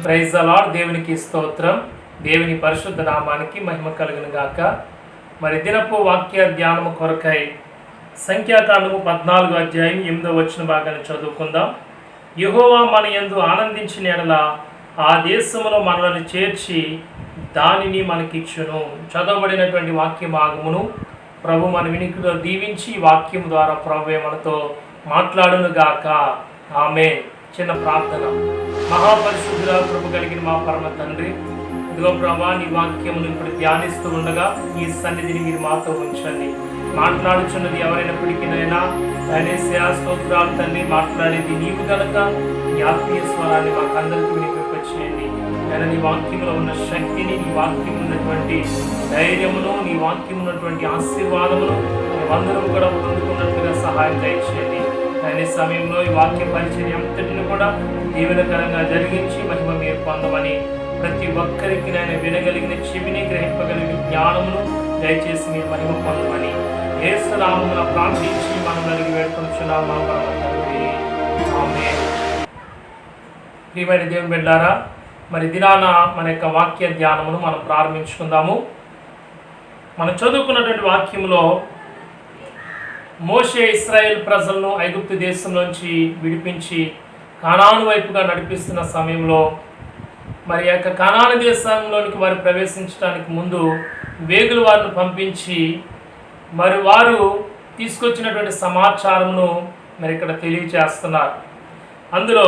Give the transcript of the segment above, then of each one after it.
Praise the lord. దేవునికి స్తోత్రం. దేవుని పరిశుద్ధ నామానికి మహిమ కలుగును గాక. మరి దినపు వాక్య ధ్యానము కొరకై సంఖ్యాకాండము 14 అధ్యాయం 8వ వచన భాగాన్ని చదువుకుందాం. యెహోవా మన యందు ఆనందించిన యెడల ఆ దేశములో మనల్ని చేర్చి దానిని మనకిచ్చును. చదవబడినటువంటి వాక్య భాగమును ప్రభు మన వినికిడిలో దీవించి ఈ వాక్యం ద్వారా ప్రభువే మనతో మాట్లాడును గాక. ఆమేన్. చిన్న ప్రార్థన. మహాపరిశుద్ధుల కృప కలిగిన మా పరమ తండ్రి, ఇదిగో ప్రభా, నీ వాక్యమును ఇప్పుడు ధ్యానిస్తూ ఉండగా ఈ సన్నిధిని మీరు మాతో ఉంచండి. మాట్లాడుచున్నది ఎవరైనప్పటికీనైనా దయచేసి స్తోత్రాలు తండ్రి, మాట్లాడేది నీవు గనక నీ ఆత్మీయ స్వరాన్ని మాకందరికీ వినిపింపచేయండి. నేను నీ వాక్యంలో ఉన్న శక్తిని, నీ వాక్యం ఉన్నటువంటి ధైర్యమును, నీ వాక్యం ఉన్నటువంటి ఆశీర్వాదమును మేమందరం కూడా పొందుకున్నట్లుగా సహాయం దయచేయండి. అనే సమయంలో ఈ వాక్య పరిచర్య అంతటిని కూడా దీవెనకరంగా జరిగించి మహిమ మీరు పొందమని, ప్రతి ఒక్కరికి నేను వినగలిగిన చెవిని గ్రహింపగలిగిన జ్ఞానమును దయచేసి మీరు మహిమ పొందమని యేసు నామమున ప్రార్థించి మనం కలిగి వేడుకొనుచున్నాము మా పరమ తండ్రి. ఆమేన్. ప్రియమైన దేవుని బిడ్డలారా, మరి దినాన మన యొక్క వాక్య ధ్యానమును మనం ప్రారంభించుకుందాము. మనం చదువుకున్నటువంటి వాక్యంలో మోషే ఇశ్రాయేల్ ప్రజలను ఐగుప్తు దేశంలోంచి విడిపించి కానాను వైపుగా నడిపిస్తున్న సమయంలో మరి యొక్క కానాను దేశంలోనికి వారు ప్రవేశించడానికి ముందు వేగులు వారిని పంపించి మరి వారు తీసుకొచ్చినటువంటి సమాచారమును మరి ఇక్కడ తెలియచేస్తున్నారు. అందులో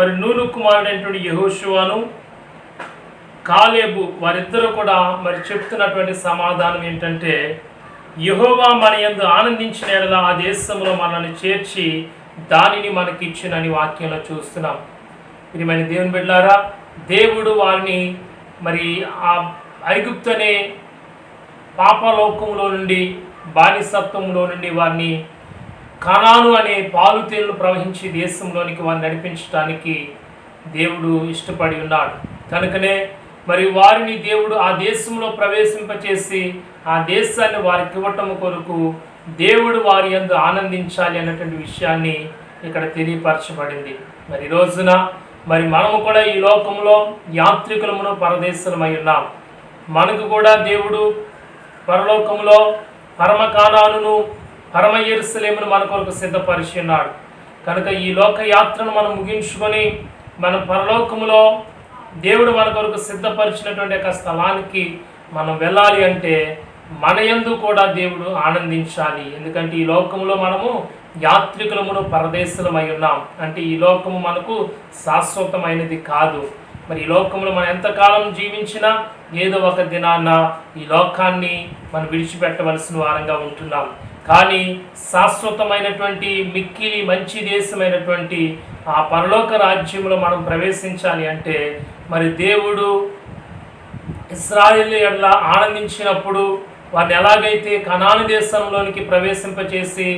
మరి నూను కుమారుడైనటువంటి యెహోషువను కాలేబు వారిద్దరూ కూడా మరి చెప్తున్నటువంటి సమాధానం ఏంటంటే, యెహోవా మన యందు ఆనందించిన యెడల ఆ దేశంలో మనల్ని చేర్చి దానిని మనకిచ్చునని వాక్యంలో చూస్తున్నాం. ప్రియమైన దేవుని బిడ్డలారా, దేవుడు వారిని మరి ఆ ఐగుప్తు అనే పాపలోకంలో నుండి, బానిసత్వంలో నుండి వారిని కనాను అనే పాలు తేళ్లు ప్రవహించి దేశంలోనికి వారిని నడిపించడానికి దేవుడు ఇష్టపడి ఉన్నాడు. కనుకనే మరి వారిని దేవుడు ఆ దేశంలో ప్రవేశింపచేసి ఆ దేశాన్ని వారికి ఇవ్వటం కొరకు దేవుడు వారి యందు ఆనందించాలి అన్నటువంటి విషయాన్ని ఇక్కడ తెలియపరచబడింది. మరి ఈ రోజున మరి మనము కూడా ఈ లోకంలో యాత్రికులమును పరదేశులమై ఉన్నాం. మనకు కూడా దేవుడు పరలోకంలో పరమ కానానును, పరమ యెరూషలేమును మన కొరకు సిద్ధపరిచి ఉన్నాడు. కనుక ఈ లోక యాత్రను మనం ముగించుకొని మన పరలోకములో దేవుడు మన కొరకు సిద్ధపరిచినటువంటి యొక్క స్థలానికి మనం వెళ్ళాలి అంటే మన యందు కూడా దేవుడు ఆనందించాలి. ఎందుకంటే ఈ లోకంలో మనము యాత్రికులమును పరదేశులమై ఉన్నాం. అంటే ఈ లోకము మనకు శాశ్వతమైనది కాదు. మరి ఈ లోకంలో మనం ఎంతకాలం జీవించినా ఏదో ఒక దినాన ఈ లోకాన్ని మనం విడిచిపెట్టవలసిన వారంగా ఉంటున్నాం. కానీ శాశ్వతమైనటువంటి మిక్కిలి మంచి దేశమైనటువంటి ఆ పరలోక రాజ్యంలో మనం ప్రవేశించాలి అంటే మరి దేవుడు ఇశ్రాయేలు ఎడల ఆనందించినప్పుడు వారిని ఎలాగైతే కనాను దేశంలోనికి ప్రవేశింపచేసి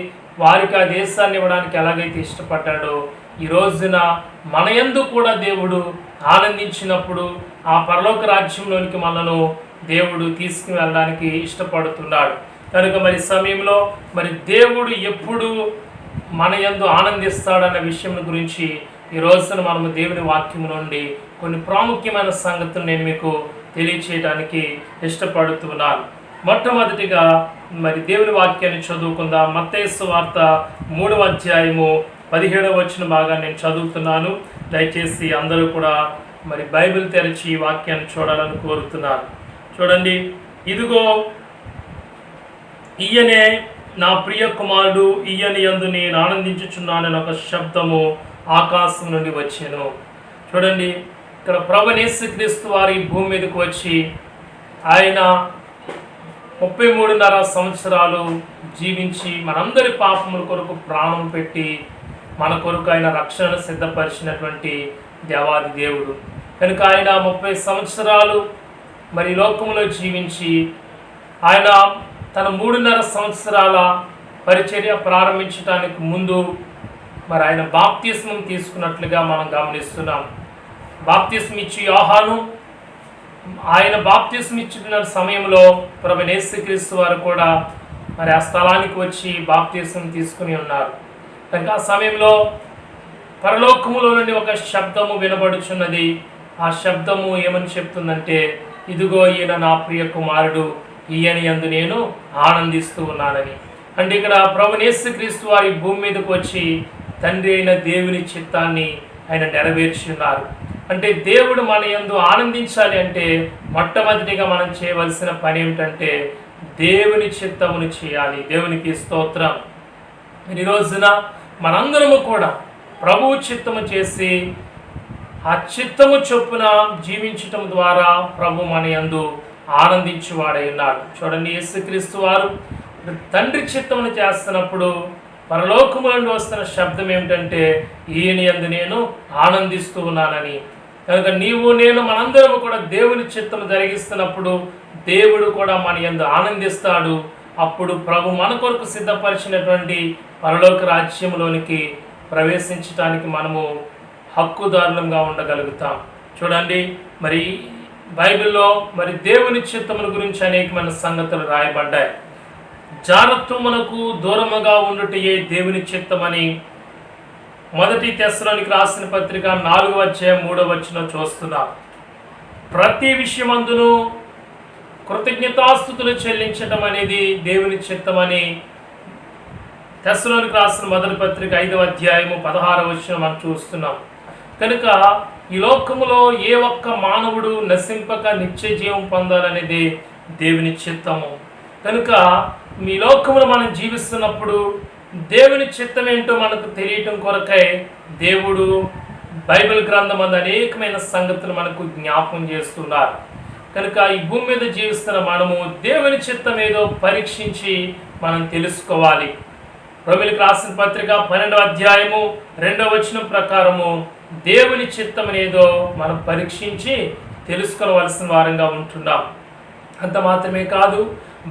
వారికి ఆ దేశాన్ని ఇవ్వడానికి ఎలాగైతే ఇష్టపడ్డాడో, ఈ రోజున మన యందు కూడా దేవుడు ఆనందించినప్పుడు ఆ పరలోక రాజ్యంలోనికి మనను దేవుడు తీసుకుని వెళ్ళడానికి ఇష్టపడుతున్నాడు. కనుక మరి సమయంలో మరి దేవుడు ఎప్పుడు మన యందు ఆనందిస్తాడన్న విషయం గురించి ఈ రోజున మనము దేవుని వాక్యం నుండి కొన్ని ప్రాముఖ్యమైన సంగతులు నేను మీకు తెలియచేయడానికి ఇష్టపడుతున్నాను. మొట్టమొదటిగా మరి దేవుని వాక్యాన్ని చదువుకుందాం. మత్తయి సువార్త 3వ అధ్యాయము 17వ వచన భాగాన్ని నేను చదువుతున్నాను. దయచేసి అందరూ కూడా మరి బైబిల్ తెరిచి ఈ వాక్యాన్ని చూడాలని కోరుతున్నాను. చూడండి, ఇదిగో ఈయనే నా ప్రియ కుమారుడు, ఈయన యందు నేను ఆనందించుచున్నానని ఒక శబ్దము ఆకాశం నుండి వచ్చెను. చూడండి, ఇక్కడ ప్రభువైన యేసుక్రీస్తు వారి భూమి మీదకు వచ్చి ఆయన 33.5 సంవత్సరాలు జీవించి మనందరి పాపముల కొరకు ప్రాణం పెట్టి మన కొరకు ఆయన రక్షణను సిద్ధపరిచినటువంటి దేవాది దేవుడు. కనుక ఆయన 30 సంవత్సరాలు మరి లోకంలో జీవించి ఆయన తన 3.5 సంవత్సరాల పరిచర్య ప్రారంభించడానికి ముందు మరి ఆయన బాప్తిస్మం తీసుకున్నట్లుగా మనం గమనిస్తున్నాం. బాప్తిస్మం ఇచ్చి యోహాను ఆయన బాప్తిస్మం ఇచ్చిన సమయంలో ప్రభువైన యేసుక్రీస్తు వారు కూడా మరి ఆ స్థలానికి వచ్చి బాప్తిస్మం తీసుకుని ఉన్నారు. కనుక ఆ సమయంలో పరలోకములో నుండి ఒక శబ్దము వినబడుచున్నది. ఆ శబ్దము ఏమని చెప్తుందంటే, ఇదిగో ఈయన నా ప్రియ కుమారుడు, ఈయన యందు నేను ఆనందిస్తూ ఉన్నానని. అంటే ఇక్కడ ప్రభువైన యేసుక్రీస్తు వారి భూమి మీదకు వచ్చి తండ్రి అయిన దేవుని చిత్తాన్ని ఆయన నెరవేర్చి ఉన్నారు. అంటే దేవుడు మన యందు ఆనందించాలి అంటే మొట్టమొదటిగా మనం చేయవలసిన పని ఏమిటంటే దేవుని చిత్తమును చేయాలి. దేవునికి స్తోత్రం. ఈ రోజున మనందరము కూడా ప్రభువు చిత్తము చేసి ఆ చిత్తము చొప్పున జీవించటం ద్వారా ప్రభు మన యందు ఆనందించువాడై ఉన్నాడు. చూడండి, యేసుక్రీస్తు వారు తండ్రి చిత్తమును చేస్తున్నప్పుడు పరలోకము నుండి వస్తున్న శబ్దం ఏమిటంటే, ఈయన యందు నేను ఆనందిస్తూ ఉన్నానని. కనుక నీవు నేను మనందరము కూడా దేవుని చిత్తము జరిగిస్తున్నప్పుడు దేవుడు కూడా మన యందు ఆనందిస్తాడు. అప్పుడు ప్రభు మన కొరకు సిద్ధపరిచినటువంటి పరలోక రాజ్యంలోనికి ప్రవేశించడానికి మనము హక్కుదారులంగా ఉండగలుగుతాం. చూడండి, మరి బైబిల్లో మరి దేవుని చిత్తముల గురించి అనేకమైన సంగతులు రాయబడ్డాయి. జారత్వమునకు దూరముగా ఉండుటయే దేవుని చిత్తమని 1 తెస్సలోనికి రాసిన పత్రిక 4:3 చూస్తున్నాం. ప్రతి విషయమందును కృతజ్ఞతాస్తుతులు చెల్లించటం అనేది దేవుని చిత్తమని తెస్సలోనికి రాసిన 1 పత్రిక 5:16 మనం చూస్తున్నాం. కనుక ఈ లోకములో ఏ ఒక్క మానవుడు నశింపక నిత్య జీవం పొందాలనేది దేవుని చిత్తము. కనుక ఈ లోకములో మనం జీవిస్తున్నప్పుడు దేవుని చిత్తం ఏంటో మనకు తెలియటం కొరకై దేవుడు బైబిల్ గ్రంథం అందు అనేకమైన సంగతులు మనకు జ్ఞాపకం చేస్తున్నారు. కనుక ఈ భూమి మీద జీవిస్తున్న మనము దేవుని చిత్తం ఏదో పరీక్షించి మనం తెలుసుకోవాలి. రోమీయులకు రాసిన పత్రిక 12:2 ప్రకారము దేవుని చిత్తం ఏదో మనం పరీక్షించి తెలుసుకోవలసిన వారంగా ఉంటున్నాం. అంత మాత్రమే కాదు,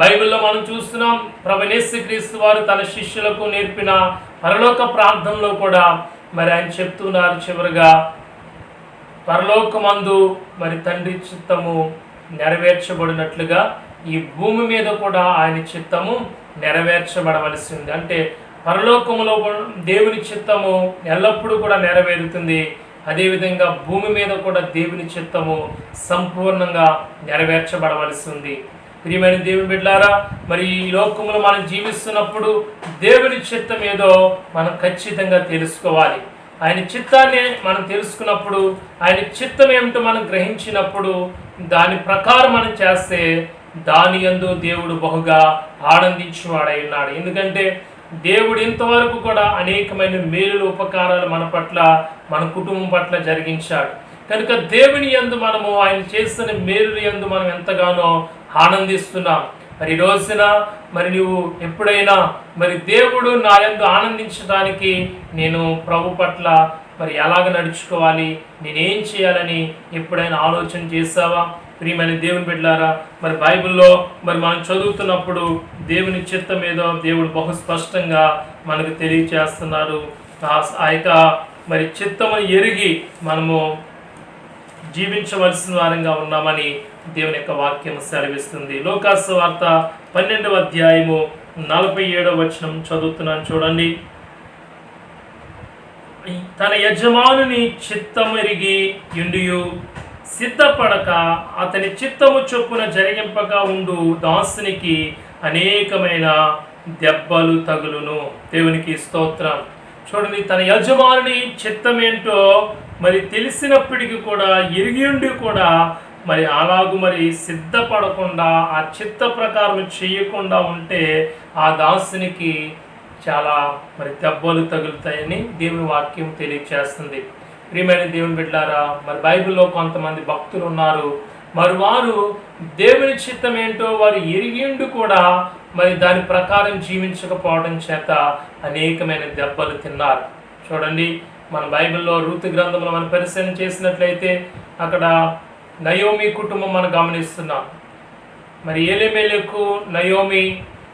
బైబిల్లో మనం చూస్తున్నాం ప్రభువైన యేసుక్రీస్తు వారు తన శిష్యులకు నేర్పిన పరలోక ప్రార్థనలో కూడా మరి ఆయన చెప్తున్నారు, చివరిగా పరలోకమందు మరి తండ్రి చిత్తము నెరవేర్చబడినట్లుగా ఈ భూమి మీద కూడా ఆయన చిత్తము నెరవేర్చబడవలసి ఉంది. అంటే పరలోకములో దేవుని చిత్తము ఎల్లప్పుడూ కూడా నెరవేరుతుంది. అదేవిధంగా భూమి మీద కూడా దేవుని చిత్తము సంపూర్ణంగా నెరవేర్చబడవలసి ఉంది. ప్రియమైన దేవుని బిడ్డలారా, మరి ఈ లోకములో మనం జీవిస్తున్నప్పుడు దేవుని చిత్తం ఏదో మనం ఖచ్చితంగా తెలుసుకోవాలి. ఆయన చిత్తాన్ని మనం తెలుసుకున్నప్పుడు, ఆయన చిత్తం ఏమిటో మనం గ్రహించినప్పుడు దాని ప్రకారం మనం చేస్తే దాని యందు దేవుడు బహుగా ఆనందించువాడై ఉన్నాడు. ఎందుకంటే దేవుడు ఇంతవరకు కూడా అనేకమైన మేలులు ఉపకారాలు మన పట్ల, మన కుటుంబం పట్ల జరిగించాడు. కనుక దేవుని యందు మనము ఆయన చేస్తున్న మేలుల యందు మనం ఎంతగానో ఆనందిస్తున్నాం. మరి ఈ రోజున మరి నువ్వు ఎప్పుడైనా మరి దేవుడు నా యందు ఆనందించడానికి నేను ప్రభు పట్ల మరి ఎలాగ నడుచుకోవాలి, నేనేం చేయాలని ఎప్పుడైనా ఆలోచన చేసావా? ప్రియమైన దేవుని బిడ్డలారా, మరి బైబిల్లో మరి మనం చదువుతున్నప్పుడు దేవుని చిత్తం ఏదో దేవుడు బహు స్పష్టంగా మనకు తెలియచేస్తున్నాడు. ఆ యొక్క మరి చిత్తము ఎరిగి మనము జీవించవలసిన వారంగా ఉన్నామని దేవుని యొక్క వాక్యం సెలవిస్తుంది. లూకాసు వార్త 12:47 చదువుతున్నాను, చూడండి. తన యజమానుని చిత్తమెరిగి యుండియు సిద్ధపడక అతని చిత్తము చొప్పున జరిగింపక ఉండు దాసునికి అనేకమైన దెబ్బలు తగులును. దేవునికి స్తోత్రం. చూడండి, తన యజమానుని చిత్తం ఏంటో మరి తెలిసినప్పటికీ కూడా ఎరిగి ఉండి కూడా మరి అలాగూ మరి సిద్ధపడకుండా ఆ చిత్త ప్రకారం చేయకుండా ఉంటే ఆ దాసునికి చాలా మరి దెబ్బలు తగులుతాయని దేవుని వాక్యం తెలియచేస్తుంది. ప్రియమైన దేవుని బిడ్డలారా, మరి బైబిల్లో కొంతమంది భక్తులు ఉన్నారు, మరి వారు దేవుని చిత్తం ఏంటో వారు ఎరిగిండు కూడా మరి దాని ప్రకారం జీవించకపోవడం చేత అనేకమైన దెబ్బలు తిన్నారు. చూడండి, మన బైబిల్లో రూతు గ్రంథంలో మనం పరిశీలన చేసినట్లయితే అక్కడ నయోమి కుటుంబం మనం గమనిస్తున్నాం. మరి ఎలీమెలెకు నయోమి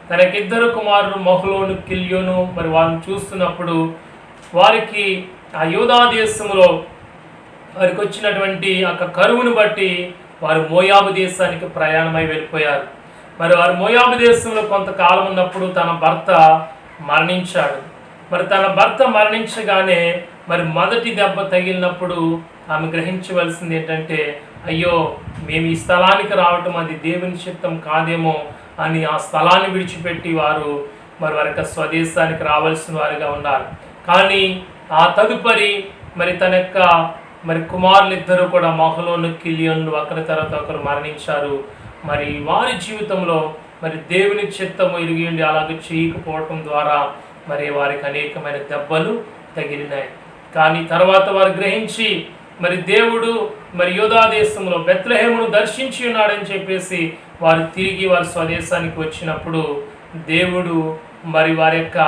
తనకిద్దరు కుమారులు మహ్లోను కిల్యోను మరి వారిని చూస్తున్నప్పుడు వారికి ఆ యూదా దేశంలో వారికి వచ్చినటువంటి ఆ కరువును బట్టి వారు మోయాబు దేశానికి ప్రయాణమై వెళ్ళిపోయారు. మరి వారు మోయాబు దేశంలో కొంతకాలం ఉన్నప్పుడు తన భర్త మరణించాడు. మరి తన భర్త మరణించగానే మరి మొదటి దెబ్బ తగిలినప్పుడు ఆమె గ్రహించవలసింది ఏంటంటే, అయ్యో మేము ఈ స్థలానికి రావటం అది దేవుని చిత్తం కాదేమో అని ఆ స్థలాన్ని విడిచిపెట్టి వారు వారి యొక్క స్వదేశానికి రావాల్సిన వారిగా ఉన్నారు. కానీ ఆ తదుపరి తన యొక్క కుమారులిద్దరూ కూడా మహలోను కిలియోను ఒకరి తర్వాత ఒకరు మరణించారు. వారి జీవితంలో దేవుని చిత్తము ఎరిగి ఉండి అలాగే చేయకపోవటం ద్వారా వారికి అనేకమైన దెబ్బలు తగిలినాయి. కానీ తర్వాత వారు గ్రహించి దేవుడు యూదా దేశంలో బెత్లెహేమును దర్శించి ఉన్నాడని చెప్పేసి వారు తిరిగి వారి స్వదేశానికి వచ్చినప్పుడు దేవుడు వారి యొక్క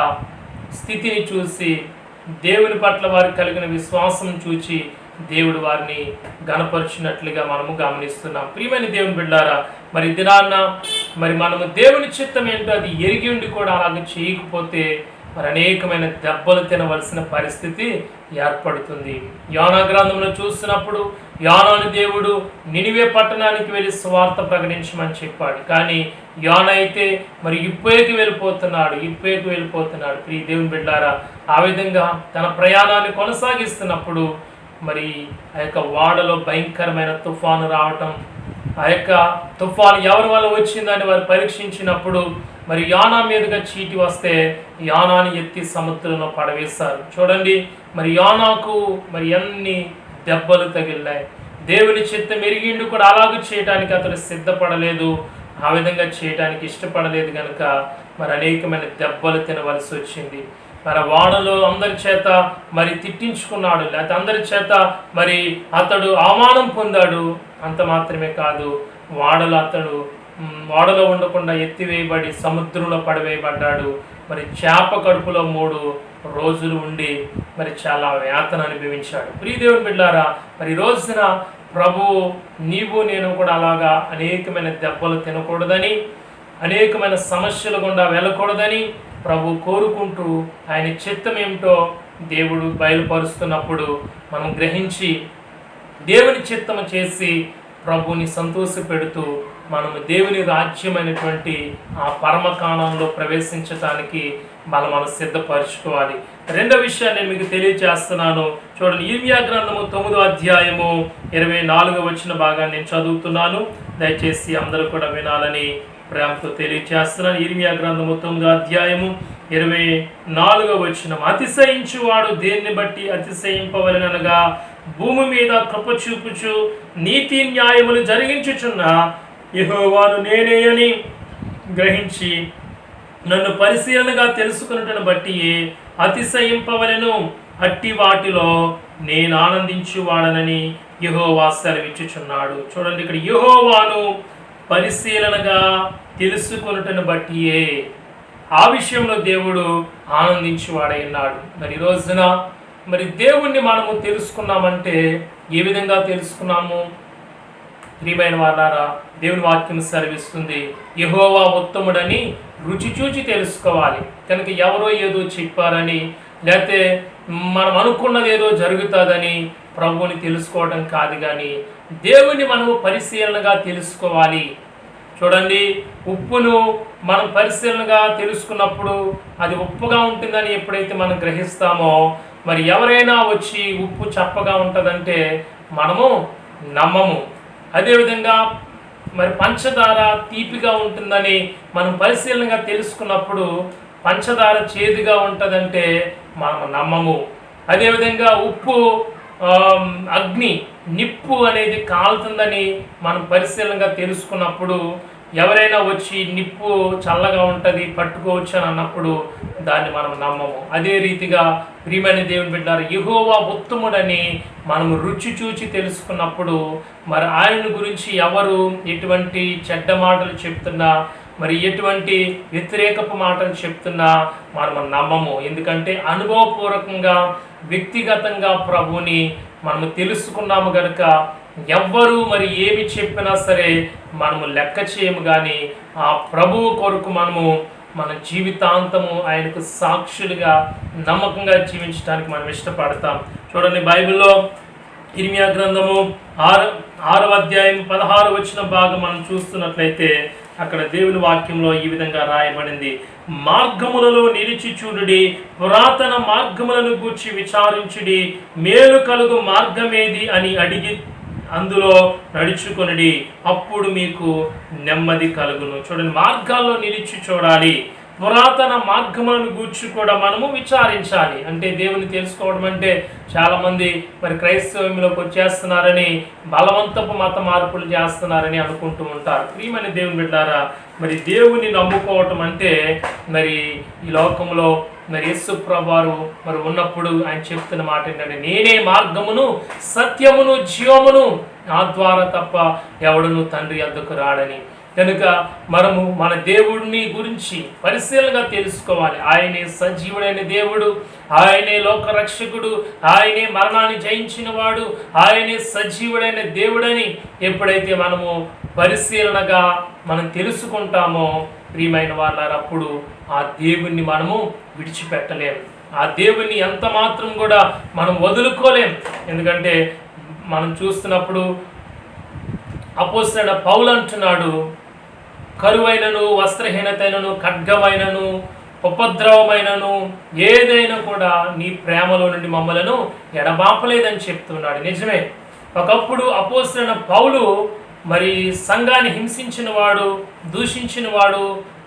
స్థితిని చూసి, దేవుని పట్ల వారికి కలిగిన విశ్వాసం చూచి దేవుడు వారిని గణపరిచినట్లుగా మనము గమనిస్తున్నాం. ప్రియమైన దేవుని బిడ్డారా, దినాన్న మనము దేవుని చిత్తం ఏంటో అది ఎరిగి ఉండి కూడా అలాగే చేయకపోతే అనేకమైన దెబ్బలు తినవలసిన పరిస్థితి ఏర్పడుతుంది. యోనా గ్రంథంలో చూసినప్పుడు యోనాను దేవుడు నినివే పట్టణానికి వెళ్ళి సువార్త ప్రకటించమని చెప్పాడు. కానీ యోనా అయితే ఇప్పేకి వెళ్ళిపోతున్నాడు. ప్రియ దేవుని బిడ్డారా, ఆ విధంగా తన ప్రయాణాన్ని కొనసాగిస్తున్నప్పుడు ఆ యొక్క వాడలో భయంకరమైన తుఫాను రావటం, ఆ యొక్క తుఫాను ఎవరి వల్ల వచ్చిందని వారు పరీక్షించినప్పుడు యోనా మీదుగా చీటి వస్తే యోనాని ఎత్తి సముద్రంలో పడవేశారు. చూడండి, యోనాకు ఎన్ని దెబ్బలు తగిలినాయి. దేవుని చిత్తం ఎరిగిండు కూడా అలాగే చేయడానికి అతడు సిద్ధపడలేదు, ఆ విధంగా చేయడానికి ఇష్టపడలేదు కనుక అనేకమైన దెబ్బలు తినవలసి వచ్చింది. వాడలో అందరి చేత తిట్టించుకున్నాడు, లేకపోతే అందరి చేత అతడు అవమానం పొందాడు. అంత మాత్రమే కాదు, వాడలో ఉండకుండా ఎత్తివేయబడి సముద్రంలో పడవేయబడ్డాడు. చేప కడుపులో 3 రోజులు ఉండి చాలా వేతన అనుభవించాడు. ప్రియదేవుని బిడ్డారా, రోజున ప్రభు నీవు నేను కూడా అలాగా అనేకమైన దెబ్బలు తినకూడదని, అనేకమైన సమస్యలు గుండా వెళ్ళకూడదని ప్రభు కోరుకుంటూ ఆయన చిత్తం ఏమిటో దేవుడు బయలుపరుస్తున్నప్పుడు మనం గ్రహించి దేవుని చిత్తము చేసి ప్రభుని సంతోషపెడుతూ మనము దేవుని రాజ్యమైనటువంటి ఆ పరమకాణంలో ప్రవేశించడానికి మనం సిద్ధపరచుకోవాలి. రెండో విషయాన్ని నేను మీకు తెలియజేస్తున్నాను. చూడండి, ఇర్మియా గ్రంథము 9వ అధ్యాయము 24వ వచన భాగాన్ని నేను చదువుతున్నాను. దయచేసి అందరూ కూడా వినాలని ప్రేమతో తెలియజేస్తున్నాను. ఇర్మియా గ్రంథము 9వ అధ్యాయము 24వ వచనం, అతిశయించువాడు దేన్ని బట్టి అతిశయింపవలెననగా భూమి మీద కృప చూపుచు నీతి న్యాయములు జరిగించుచున్న యెహోవాను నేనే అని గ్రహించి నన్ను పరిశీలనగా తెలుసుకున్నటను బట్టి అతిశయింపవలెను, అట్టి వాటిలో నేను ఆనందించువాడనని యెహోవా సెలవిచ్చుచున్నాడు. చూడండి, ఇక్కడ యెహోవాను పరిశీలనగా తెలుసుకున్నటను బట్టి ఆ విషయంలో దేవుడు ఆనందించువాడై ఉన్నాడు. ఈ రోజున దేవుణ్ణి మనము తెలుసుకున్నామంటే ఏ విధంగా తెలుసుకున్నాము? ప్రియమైన వారారా, దేవుని వాక్యం సెలవిస్తుంది, యెహోవా ఉత్తముడని రుచి చూచి తెలుసుకోవాలి. కనుక ఎవరో ఏదో చెప్పారని, లేకపోతే మనం అనుకున్నది ఏదో జరుగుతుందని ప్రభువుని తెలుసుకోవడం కాదు, కానీ దేవుని మనము పరిశీలనగా తెలుసుకోవాలి. చూడండి, ఉప్పును మనం పరిశీలనగా తెలుసుకున్నప్పుడు అది ఉప్పుగా ఉంటుందని ఎప్పుడైతే మనం గ్రహిస్తామో, ఎవరైనా వచ్చి ఉప్పు చప్పగా ఉంటుందంటే మనము నమ్మము. అదేవిధంగా పంచదార తీపిగా ఉంటుందని మనం పరిశీలనగా తెలుసుకున్నప్పుడు పంచదార చేదుగా ఉంటుందంటే మనం నమ్మము. అదేవిధంగా ఉప్పు అగ్ని నిప్పు అనేది కాలుతుందని మనం పరిశీలనగా తెలుసుకున్నప్పుడు ఎవరైనా వచ్చి నిప్పు చల్లగా ఉంటుంది పట్టుకోవచ్చు అని అన్నప్పుడు దాన్ని మనం నమ్మము. అదే రీతిగా ప్రియమైన దేవుని బిడ్డారు, యెహోవా ఉత్తముడని మనము రుచి చూచి తెలుసుకున్నప్పుడు ఆయన గురించి ఎవరు ఎటువంటి చెడ్డ మాటలు చెప్తున్నా, ఎటువంటి వ్యతిరేకపు మాటలు చెప్తున్నా మనం నమ్మము. ఎందుకంటే అనుభవపూర్వకంగా వ్యక్తిగతంగా ప్రభుని మనము తెలుసుకున్నాము కనుక ఎవ్వరు ఏమి చెప్పినా సరే మనము లెక్క చేయము. కానీ ఆ ప్రభువు కొరకు మన జీవితాంతము ఆయనకు సాక్షులుగా నమ్మకంగా జీవించడానికి మనం ఇష్టపడతాం. చూడండి, బైబిల్లో ఇర్మియా గ్రంథము 6వ అధ్యాయం 16వ వచన భాగం మనం చూస్తున్నట్లయితే అక్కడ దేవుని వాక్యంలో ఈ విధంగా రాయబడింది, మార్గములలో నిలిచి చూడుడి, పురాతన మార్గములను గూర్చి విచారించుడి, మేలు కలుగు మార్గమేది అని అడిగి అందులో నడుచుకొనుడి, అప్పుడు మీకు నెమ్మది కలుగును. చూడండి, మార్గాల్లో నిలిచి చూడాలి, పురాతన మార్గములను గూర్చి కూడా మనము విచారించాలి. అంటే దేవుని తెలుసుకోవడం అంటే చాలామంది మరి క్రైస్తవంలోకి వచ్చేస్తున్నారని, బలవంతపు మత మార్పులు చేస్తున్నారని అనుకుంటూ ఉంటారు. ప్రియమైన దేవుని బిడ్డారా, మరి దేవుని నమ్ముకోవటం అంటే మరి ఈ లోకంలో మరి యేసు ప్రభువారు మరి ఉన్నప్పుడు ఆయన చెప్తున్న మాట ఏంటంటే, నేనే మార్గమును సత్యమును జీవమును, నా ద్వారా తప్ప ఎవడును తండ్రి వద్దకు రాడని. కనుక మనము మన దేవుడిని గురించి పరిశీలనగా తెలుసుకోవాలి. ఆయనే సజీవుడైన దేవుడు, ఆయనే లోకరక్షకుడు, ఆయనే మరణాన్ని జయించిన వాడు, ఆయనే సజీవుడైన దేవుడని ఎప్పుడైతే మనము పరిశీలనగా మనం తెలుసుకుంటామో ప్రియమైన వాళ్ళారా, అప్పుడు ఆ దేవుణ్ణి మనము విడిచిపెట్టలేము. ఆ దేవుణ్ణి ఎంత మాత్రం కూడా మనం వదులుకోలేం. ఎందుకంటే మనం చూస్తున్నప్పుడు అపోస్తలుడైన పౌలు అంటున్నాడు, కరువైనను, వస్త్రహీనతైనను, ఖడ్గమైనను, ఉపద్రవమైనను ఏదైనా కూడా నీ ప్రేమలో నుండి మమ్మలను ఎడబాపలేదని చెప్తున్నాడు. నిజమే, ఒకప్పుడు అపోస్తలుడైన పౌలు మరి సంఘాన్ని హింసించిన వాడు, దూషించిన వాడు,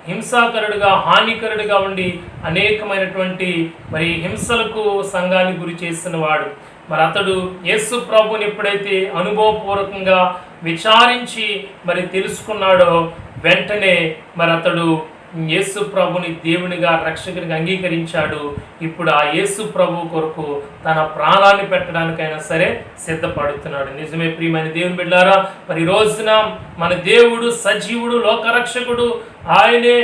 హింసాకరుడుగా, హానికరుడుగా ఉండి అనేకమైనటువంటి మరి హింసలకు సంఘాన్ని గురి చేసిన వాడు. మరి అతడు యేసు ప్రభుని ఎప్పుడైతే అనుభవపూర్వకంగా విచారించి మరి తెలుసుకున్నాడో వెంటనే మరి అతడు యేసు ప్రభుని దేవునిగా, రక్షకునిగా అంగీకరించాడు. ఇప్పుడు ఆ యేసు ప్రభు కొరకు తన ప్రాణాన్ని పెట్టడానికైనా సరే సిద్ధపడుతున్నాడు. నిజమే ప్రియమైన దేవుని బిడ్డారా, మరి రోజున మన దేవుడు సజీవుడు, లోకరక్షకుడు, ఆయనే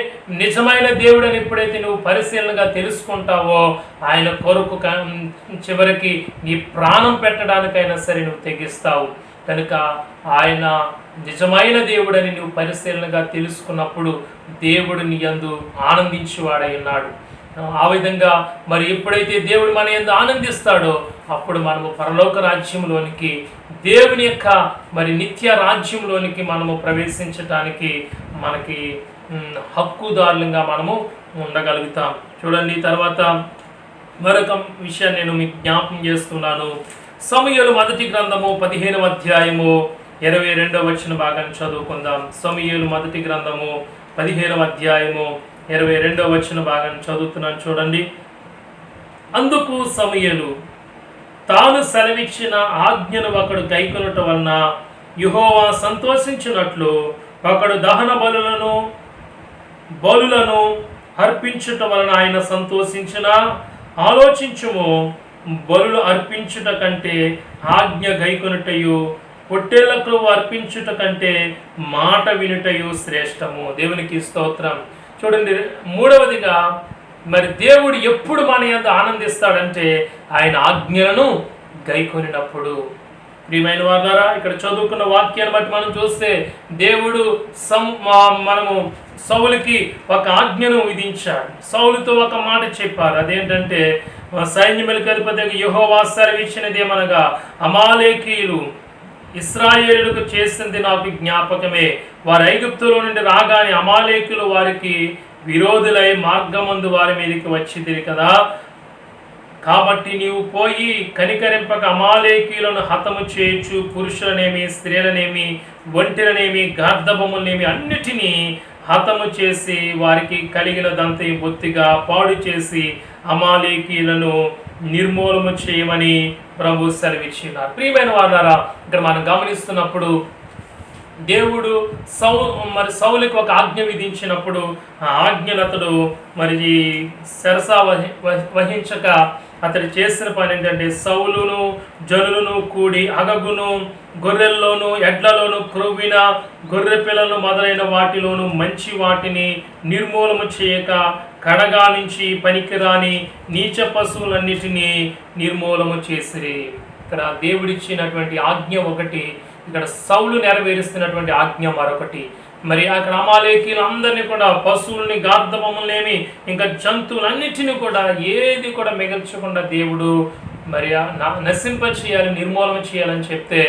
నిజమైన దేవుడు అని ఎప్పుడైతే నువ్వు పరిశీలనగా తెలుసుకుంటావో ఆయన కొరకు చివరికి నీ ప్రాణం పెట్టడానికైనా సరే నువ్వు తెగిస్తావు. కనుక ఆయన నిజమైన దేవుడని నువ్వు పరిశీలనగా తెలుసుకున్నప్పుడు దేవుడు నీ యందు ఆనందించేవాడై ఉన్నాడు. ఆ విధంగా మరి ఎప్పుడైతే దేవుడు మన యందు ఆనందిస్తాడో అప్పుడు మనము పరలోక రాజ్యంలోనికి, దేవుని యొక్క మరి నిత్య రాజ్యంలోనికి మనము ప్రవేశించటానికి మనకి హక్కుదారులుగా మనము ఉండగలుగుతాం. చూడండి, తర్వాత మరొక విషయాన్ని నేను మీకు జ్ఞాపకం చేస్తున్నాను. సమూయేలు మొదటి గ్రంథము 15వ అధ్యాయము 22వ వచన భాగాన్ని చదువుకుందాం. సమూయేలు మొదటి గ్రంథము 15వ అధ్యాయము 22వ వచన భాగాన్ని చదువుతున్నాను. చూడండి, అందుకు సమూయేలు తాను సెలవిచ్చిన ఆజ్ఞను ఒకడు గైకొనుట వలన యెహోవా సంతోషించినట్లు ఒకడు దహన బలులను అర్పించుట వలన ఆయన సంతోషించిన. ఆలోచించుము, బలులు అర్పించుట కంటే ఆజ్ఞ గైకొనుటయు, పొట్టేళ్లకు అర్పించుట కంటే మాట వినుటయు శ్రేష్టము. దేవునికి స్తోత్రం. చూడండి, మూడవదిగా మరి దేవుడు ఎప్పుడు మన యందు ఆనందిస్తాడంటే ఆయన ఆజ్ఞలను గైకొనినప్పుడు. ప్రియమైన వారులారా, ఇక్కడ చదువుకున్న వాక్యాన్ని బట్టి మనం చూస్తే దేవుడు మనము సౌలుకి ఒక ఆజ్ఞను విధించాడు. సౌలుతో ఒక మాట చెప్పారు. అదేంటంటే, సైన్యములకు అధిపతి యెహోవా సెలవిచ్చినదేమనగా, అమాలేకీయులు ఇశ్రాయేలులకు చేసింది నాకు జ్ఞాపకమే. వారు ఐగుప్తులో నుండి రాగానే అమాలేకులు వారికి విరోధులై మార్గమందు వారి మీదకి వచ్చింది కదా. కాబట్టి నీవు పోయి కనికరింపక అమాలేకీయులను హతము చేయొచ్చు, పురుషులనేమి, స్త్రీలనేమి, ఒంటెలనేమి, గార్ధబొమ్మలనేమి అన్నిటినీ హతము చేసి వారికి కలిగినదంతా బొత్తిగా పాడు చేసి అమాలేకీయులను నిర్మూలన చేయమని ప్రభు సెలవిచ్చినారు. ప్రియమైన వారులారా, ఇక్కడ మనం గమనిస్తున్నప్పుడు దేవుడు సౌలుకి ఒక ఆజ్ఞ విధించినప్పుడు ఆ ఆజ్ఞను అతడు మరి శరసా వహించక అతడు చేసిన పని ఏంటంటే, సౌలును జనులను కూడి అగగును, గొర్రెల్లోను ఎడ్లలోను, క్రొవ్విన గొర్రె పిల్లలను మొదలైన వాటిలోను మంచి వాటిని నిర్మూలన చేయక కడగా నుంచి పనికిరాని నీచ పశువులన్నిటినీ నిర్మూలన చేసిరి. ఇక్కడ దేవుడిచ్చినటువంటి ఆజ్ఞ ఒకటి, ఇక్కడ సౌలు నెరవేరుస్తున్నటువంటి ఆజ్ఞ మరొకటి. మరి అక్కడ అమాలేకీయులు అందరినీ కూడా, పశువుల్ని, గార్ధబొమ్మలనేమి, ఇంకా జంతువులన్నిటినీ కూడా ఏది కూడా మిగల్చకుండా దేవుడు మరి నశింప చేయాలి, నిర్మూలన చేయాలని చెప్తే,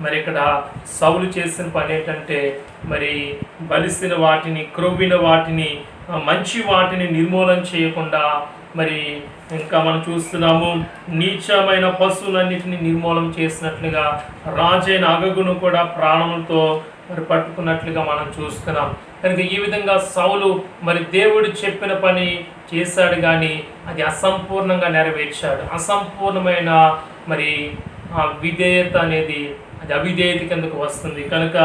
మరి ఇక్కడ సౌలు చేసిన పని ఏంటంటే, మరి బలిసిన వాటిని, క్రొవ్విన వాటిని మంచి వాటిని నిర్మూలన చేయకుండా, మరి ఇంకా మనం చూస్తున్నాము నీచమైన పశువులన్నిటిని నిర్మూలన చేసినట్లుగా రాజైన అగగును కూడా ప్రాణములతో మరి పట్టుకున్నట్లుగా మనం చూస్తున్నాం. కనుక ఈ విధంగా సౌలు మరి దేవుడు చెప్పిన పని చేశాడు, కానీ అది అసంపూర్ణంగా నెరవేర్చాడు. అసంపూర్ణమైన మరి విధేయత అనేది అది అవిధేయత కిందకు వస్తుంది. కనుక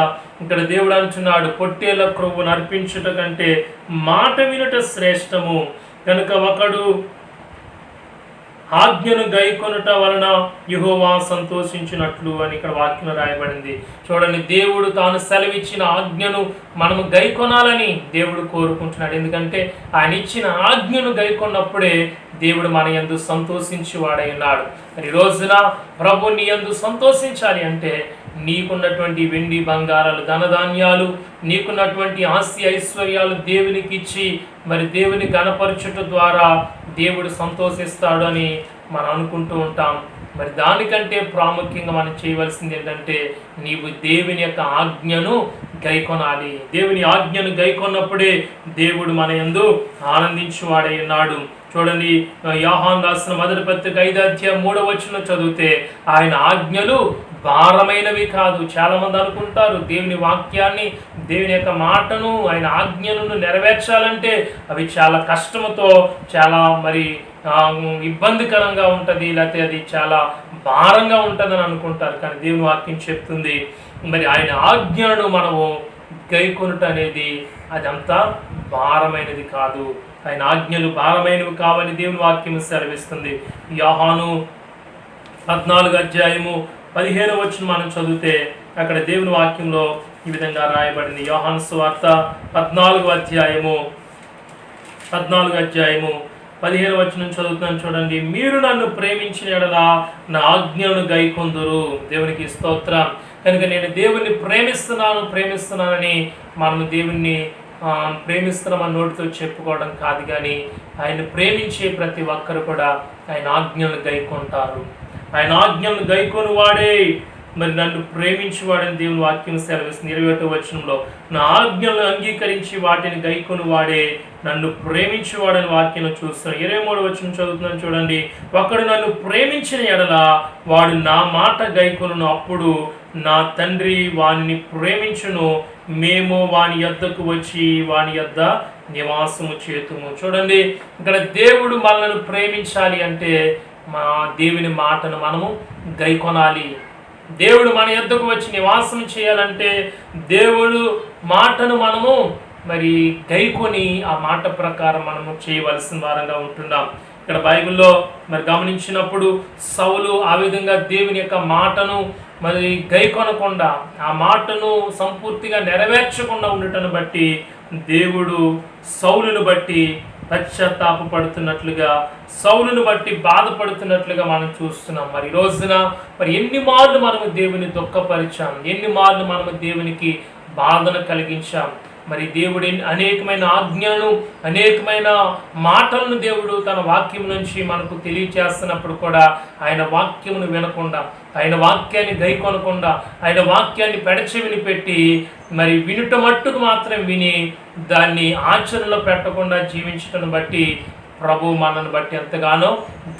ఇక్కడ దేవుడు అంటున్నాడు, పొట్టేళ్ల క్రొవ్వును అర్పించుట కంటే మాట వినుట శ్రేష్టము. కనుక ఒకడు ఆజ్ఞను గైకొనుట వలన యెహోవా సంతోషించినట్లు అని ఇక్కడ వాక్యం రాయబడింది. చూడండి, దేవుడు తాను సెలవిచ్చిన ఆజ్ఞను మనము గైకొనాలని దేవుడు కోరుకుంటున్నాడు. ఎందుకంటే ఆయన ఇచ్చిన ఆజ్ఞను గైకొన్నప్పుడే దేవుడు మన యందు సంతోషించి వాడై ఉన్నాడు. మరి రోజున ప్రభు నీ యందు సంతోషించాలి అంటే నీకున్నటువంటి వెండి బంగారాలు ధనధాన్యాలు, నీకున్నటువంటి ఆస్తి ఐశ్వర్యాలు దేవునికి ఇచ్చి మరి దేవుని గణపరచుట ద్వారా దేవుడు సంతోషిస్తాడు అని మనం అనుకుంటూ ఉంటాం. మరి దానికంటే ప్రాముఖ్యంగా మనం చేయవలసింది ఏంటంటే నీవు దేవుని యొక్క ఆజ్ఞను గైకొనాలి. దేవుని ఆజ్ఞను గైకొన్నప్పుడే దేవుడు మన యందు ఆనందించువాడై ఉన్నాడు. చూడండి, యోహాను రాసిన మొదటి పత్రిక 5:3 చదివితే ఆయన ఆజ్ఞలు భారమైనవి కాదు. చాలా మంది అనుకుంటారు దేవుని వాక్యాన్ని, దేవుని యొక్క మాటను, ఆయన ఆజ్ఞలను నెరవేర్చాలంటే అవి చాలా కష్టంతో, చాలా మరి ఇబ్బందికరంగా ఉంటుంది, లేకపోతే అది చాలా భారంగా ఉంటుందని అనుకుంటారు. కానీ దేవుని వాక్యం చెప్తుంది మరి ఆయన ఆజ్ఞలను మనము గైకొనుట అనేది అదంతా భారమైనది కాదు. ఆయన ఆజ్ఞలు భారమైనవి కావని దేవుని వాక్యం సెలవిస్తుంది. యోహాను 14:15 మనం చదివితే అక్కడ దేవుని వాక్యంలో ఈ విధంగా రాయబడింది. యోహాను సువార్త 14:15 చదువుతున్నాను చూడండి. మీరు నన్ను ప్రేమించిన యెడల నా ఆజ్ఞలను గైకొందురు. దేవునికి స్తోత్రం. కనుక నేను దేవుణ్ణి ప్రేమిస్తున్నానని మనము దేవుణ్ణి ప్రేమిస్తున్నామని నోటితో చెప్పుకోవడం కాదు, కానీ ఆయన ప్రేమించే ప్రతి ఒక్కరు కూడా ఆయన ఆజ్ఞలను గైకొంటారు. ఆయన ఆజ్ఞలను గైకొని వాడే మరి నన్ను ప్రేమించువాడని దేవుని వాక్యం సెలవిస్తుంది. 21 నా ఆజ్ఞలను అంగీకరించి వాటిని గైకొని వాడే నన్ను ప్రేమించువాడని వాక్యం చూస్తున్నాను. 23 చదువుతున్నాను చూడండి. ఒకడు నన్ను ప్రేమించిన యెడల వాడు నా మాట గైకొనును, అప్పుడు నా తండ్రి వానిని ప్రేమించును, మేము వాని యొద్దకు వచ్చి వాని యొద్ద నివాసము చేతుము. చూడండి, ఇక్కడ దేవుడు మనల్ని ప్రేమించాలి అంటే మా దేవుని మాటను మనము గైకొనాలి. దేవుడు మన యొద్దకు వచ్చి నివాసం చేయాలంటే దేవుడు మాటను మనము మరి గైకొని ఆ మాట ప్రకారం మనము చేయవలసిన వారంగా ఉంటున్నాం. ఇక్కడ బైబిల్లో మరి గమనించినప్పుడు సౌలు ఆ విధంగా దేవుని యొక్క మాటను మరి గైకొనకుండా, ఆ మాటను సంపూర్తిగా నెరవేర్చకుండా ఉండటను బట్టి దేవుడు సౌలును బట్టి పశ్చాత్తాపడుతున్నట్లుగా, సౌలును బట్టి బాధపడుతున్నట్లుగా మనం చూస్తున్నాం. మరి రోజున మరి ఎన్ని మార్లు మనము దేవుని దుఃఖపరిచాం, ఎన్ని మార్లు మనము దేవునికి బాధను కలిగించాం. మరి దేవుడి అనేకమైన ఆజ్ఞలను, అనేకమైన మాటలను దేవుడు తన వాక్యం నుంచి మనకు తెలియచేస్తున్నప్పుడు కూడా ఆయన వాక్యమును వినకుండా, ఆయన వాక్యాన్ని గైకొనకుండా, ఆయన వాక్యాన్ని పెడచెవిని పెట్టి మరి వినుట మట్టుకు మాత్రం విని దాన్ని ఆచరణలో పెట్టకుండా జీవించటం బట్టి ప్రభు మనల్ని బట్టి ఎంతగానో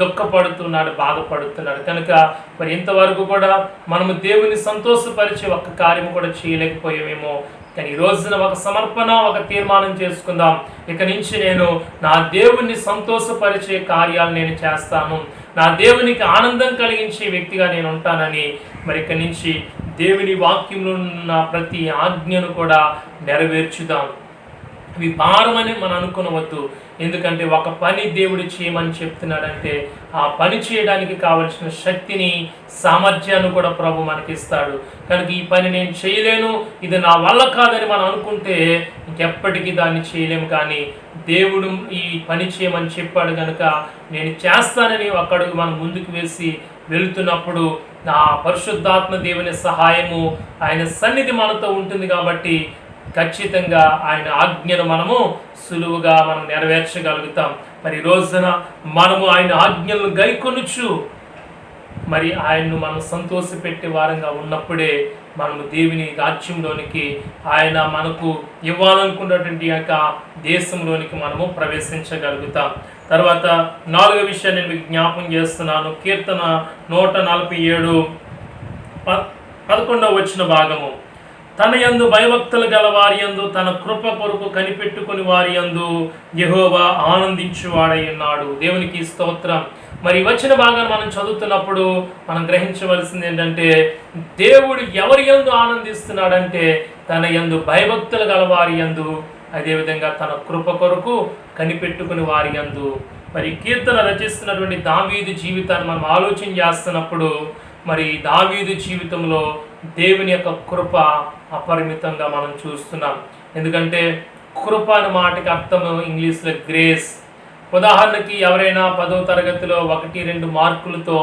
దుఃఖపడుతున్నాడు, బాధపడుతున్నాడు. కనుక మరి ఇంతవరకు కూడా మనము దేవుని సంతోషపరిచే ఒక్క కార్యము కూడా చేయలేకపోయామేమో. కానీ ఈ రోజున ఒక సమర్పణ, ఒక తీర్మానం చేసుకుందాం. ఇక నుంచి నేను నా దేవుణ్ణి సంతోషపరిచే కార్యాలు నేను చేస్తాను, నా దేవునికి ఆనందం కలిగించే వ్యక్తిగా నేను ఉంటానని మరి ఇక నుంచి దేవుని వాక్యంలో ఉన్న ప్రతి ఆజ్ఞను కూడా నెరవేర్చుదాం. ఇవి భారమని మనం అనుకునవద్దు. ఎందుకంటే ఒక పని దేవుడు చేయమని చెప్తున్నాడంటే ఆ పని చేయడానికి కావలసిన శక్తిని, సామర్థ్యాన్ని కూడా ప్రభు మనకిస్తాడు. కనుక ఈ పని నేను చేయలేను, ఇది నా వల్ల కాదని మనం అనుకుంటే ఇంకెప్పటికీ దాన్ని చేయలేము. కానీ దేవుడు ఈ పని చేయమని చెప్పాడు కనుక నేను చేస్తానని ఒక అడుగు మనం ముందుకు వేసి వెళుతున్నప్పుడు ఆ పరిశుద్ధాత్మ దేవుని సహాయము, ఆయన సన్నిధి మనతో ఉంటుంది. కాబట్టి ఖచ్చితంగా ఆయన ఆజ్ఞను మనము సులువుగా మనం నెరవేర్చగలుగుతాం. మరి రోజున మనము ఆయన ఆజ్ఞలను గైకొనుచు మరి ఆయన్ను మనం సంతోషపెట్టే వారంగా ఉన్నప్పుడే మనము దేవుని రాజ్యంలోనికి, ఆయన మనకు ఇవ్వాలనుకున్నటువంటి యొక్క దేశంలోనికి మనము ప్రవేశించగలుగుతాం. తర్వాత 4వ విషయాన్ని నేను మీకు జ్ఞాపం చేస్తున్నాను. కీర్తన 147 11వ వచన భాగము. తన యందు భయభక్తులు గల వారి యందు, తన కృప కొరకు కనిపెట్టుకుని వారి యందు యెహోవా ఆనందించువాడై ఉన్నాడు. దేవునికి స్తోత్రం. మరి వచ్చిన భాగాన్ని మనం చదువుతున్నప్పుడు మనం గ్రహించవలసింది ఏంటంటే, దేవుడు ఎవరి యందు ఆనందిస్తున్నాడంటే తన యందు భయభక్తులు గల వారి యందు, అదేవిధంగా తన కృప కొరకు కనిపెట్టుకుని వారి యందు. మరి కీర్తన రచిస్తున్నటువంటి దావీదు జీవితాన్ని మనం ఆలోచన చేస్తున్నప్పుడు, మరి దావీదు జీవితంలో దేవుని యొక్క కృప అపరిమితంగా మనం చూస్తున్నాం. ఎందుకంటే కృప అనే మాటకి అర్థం ఇంగ్లీష్లో గ్రేస్. ఉదాహరణకి ఎవరైనా 10వ తరగతిలో 1-2 మార్కులతో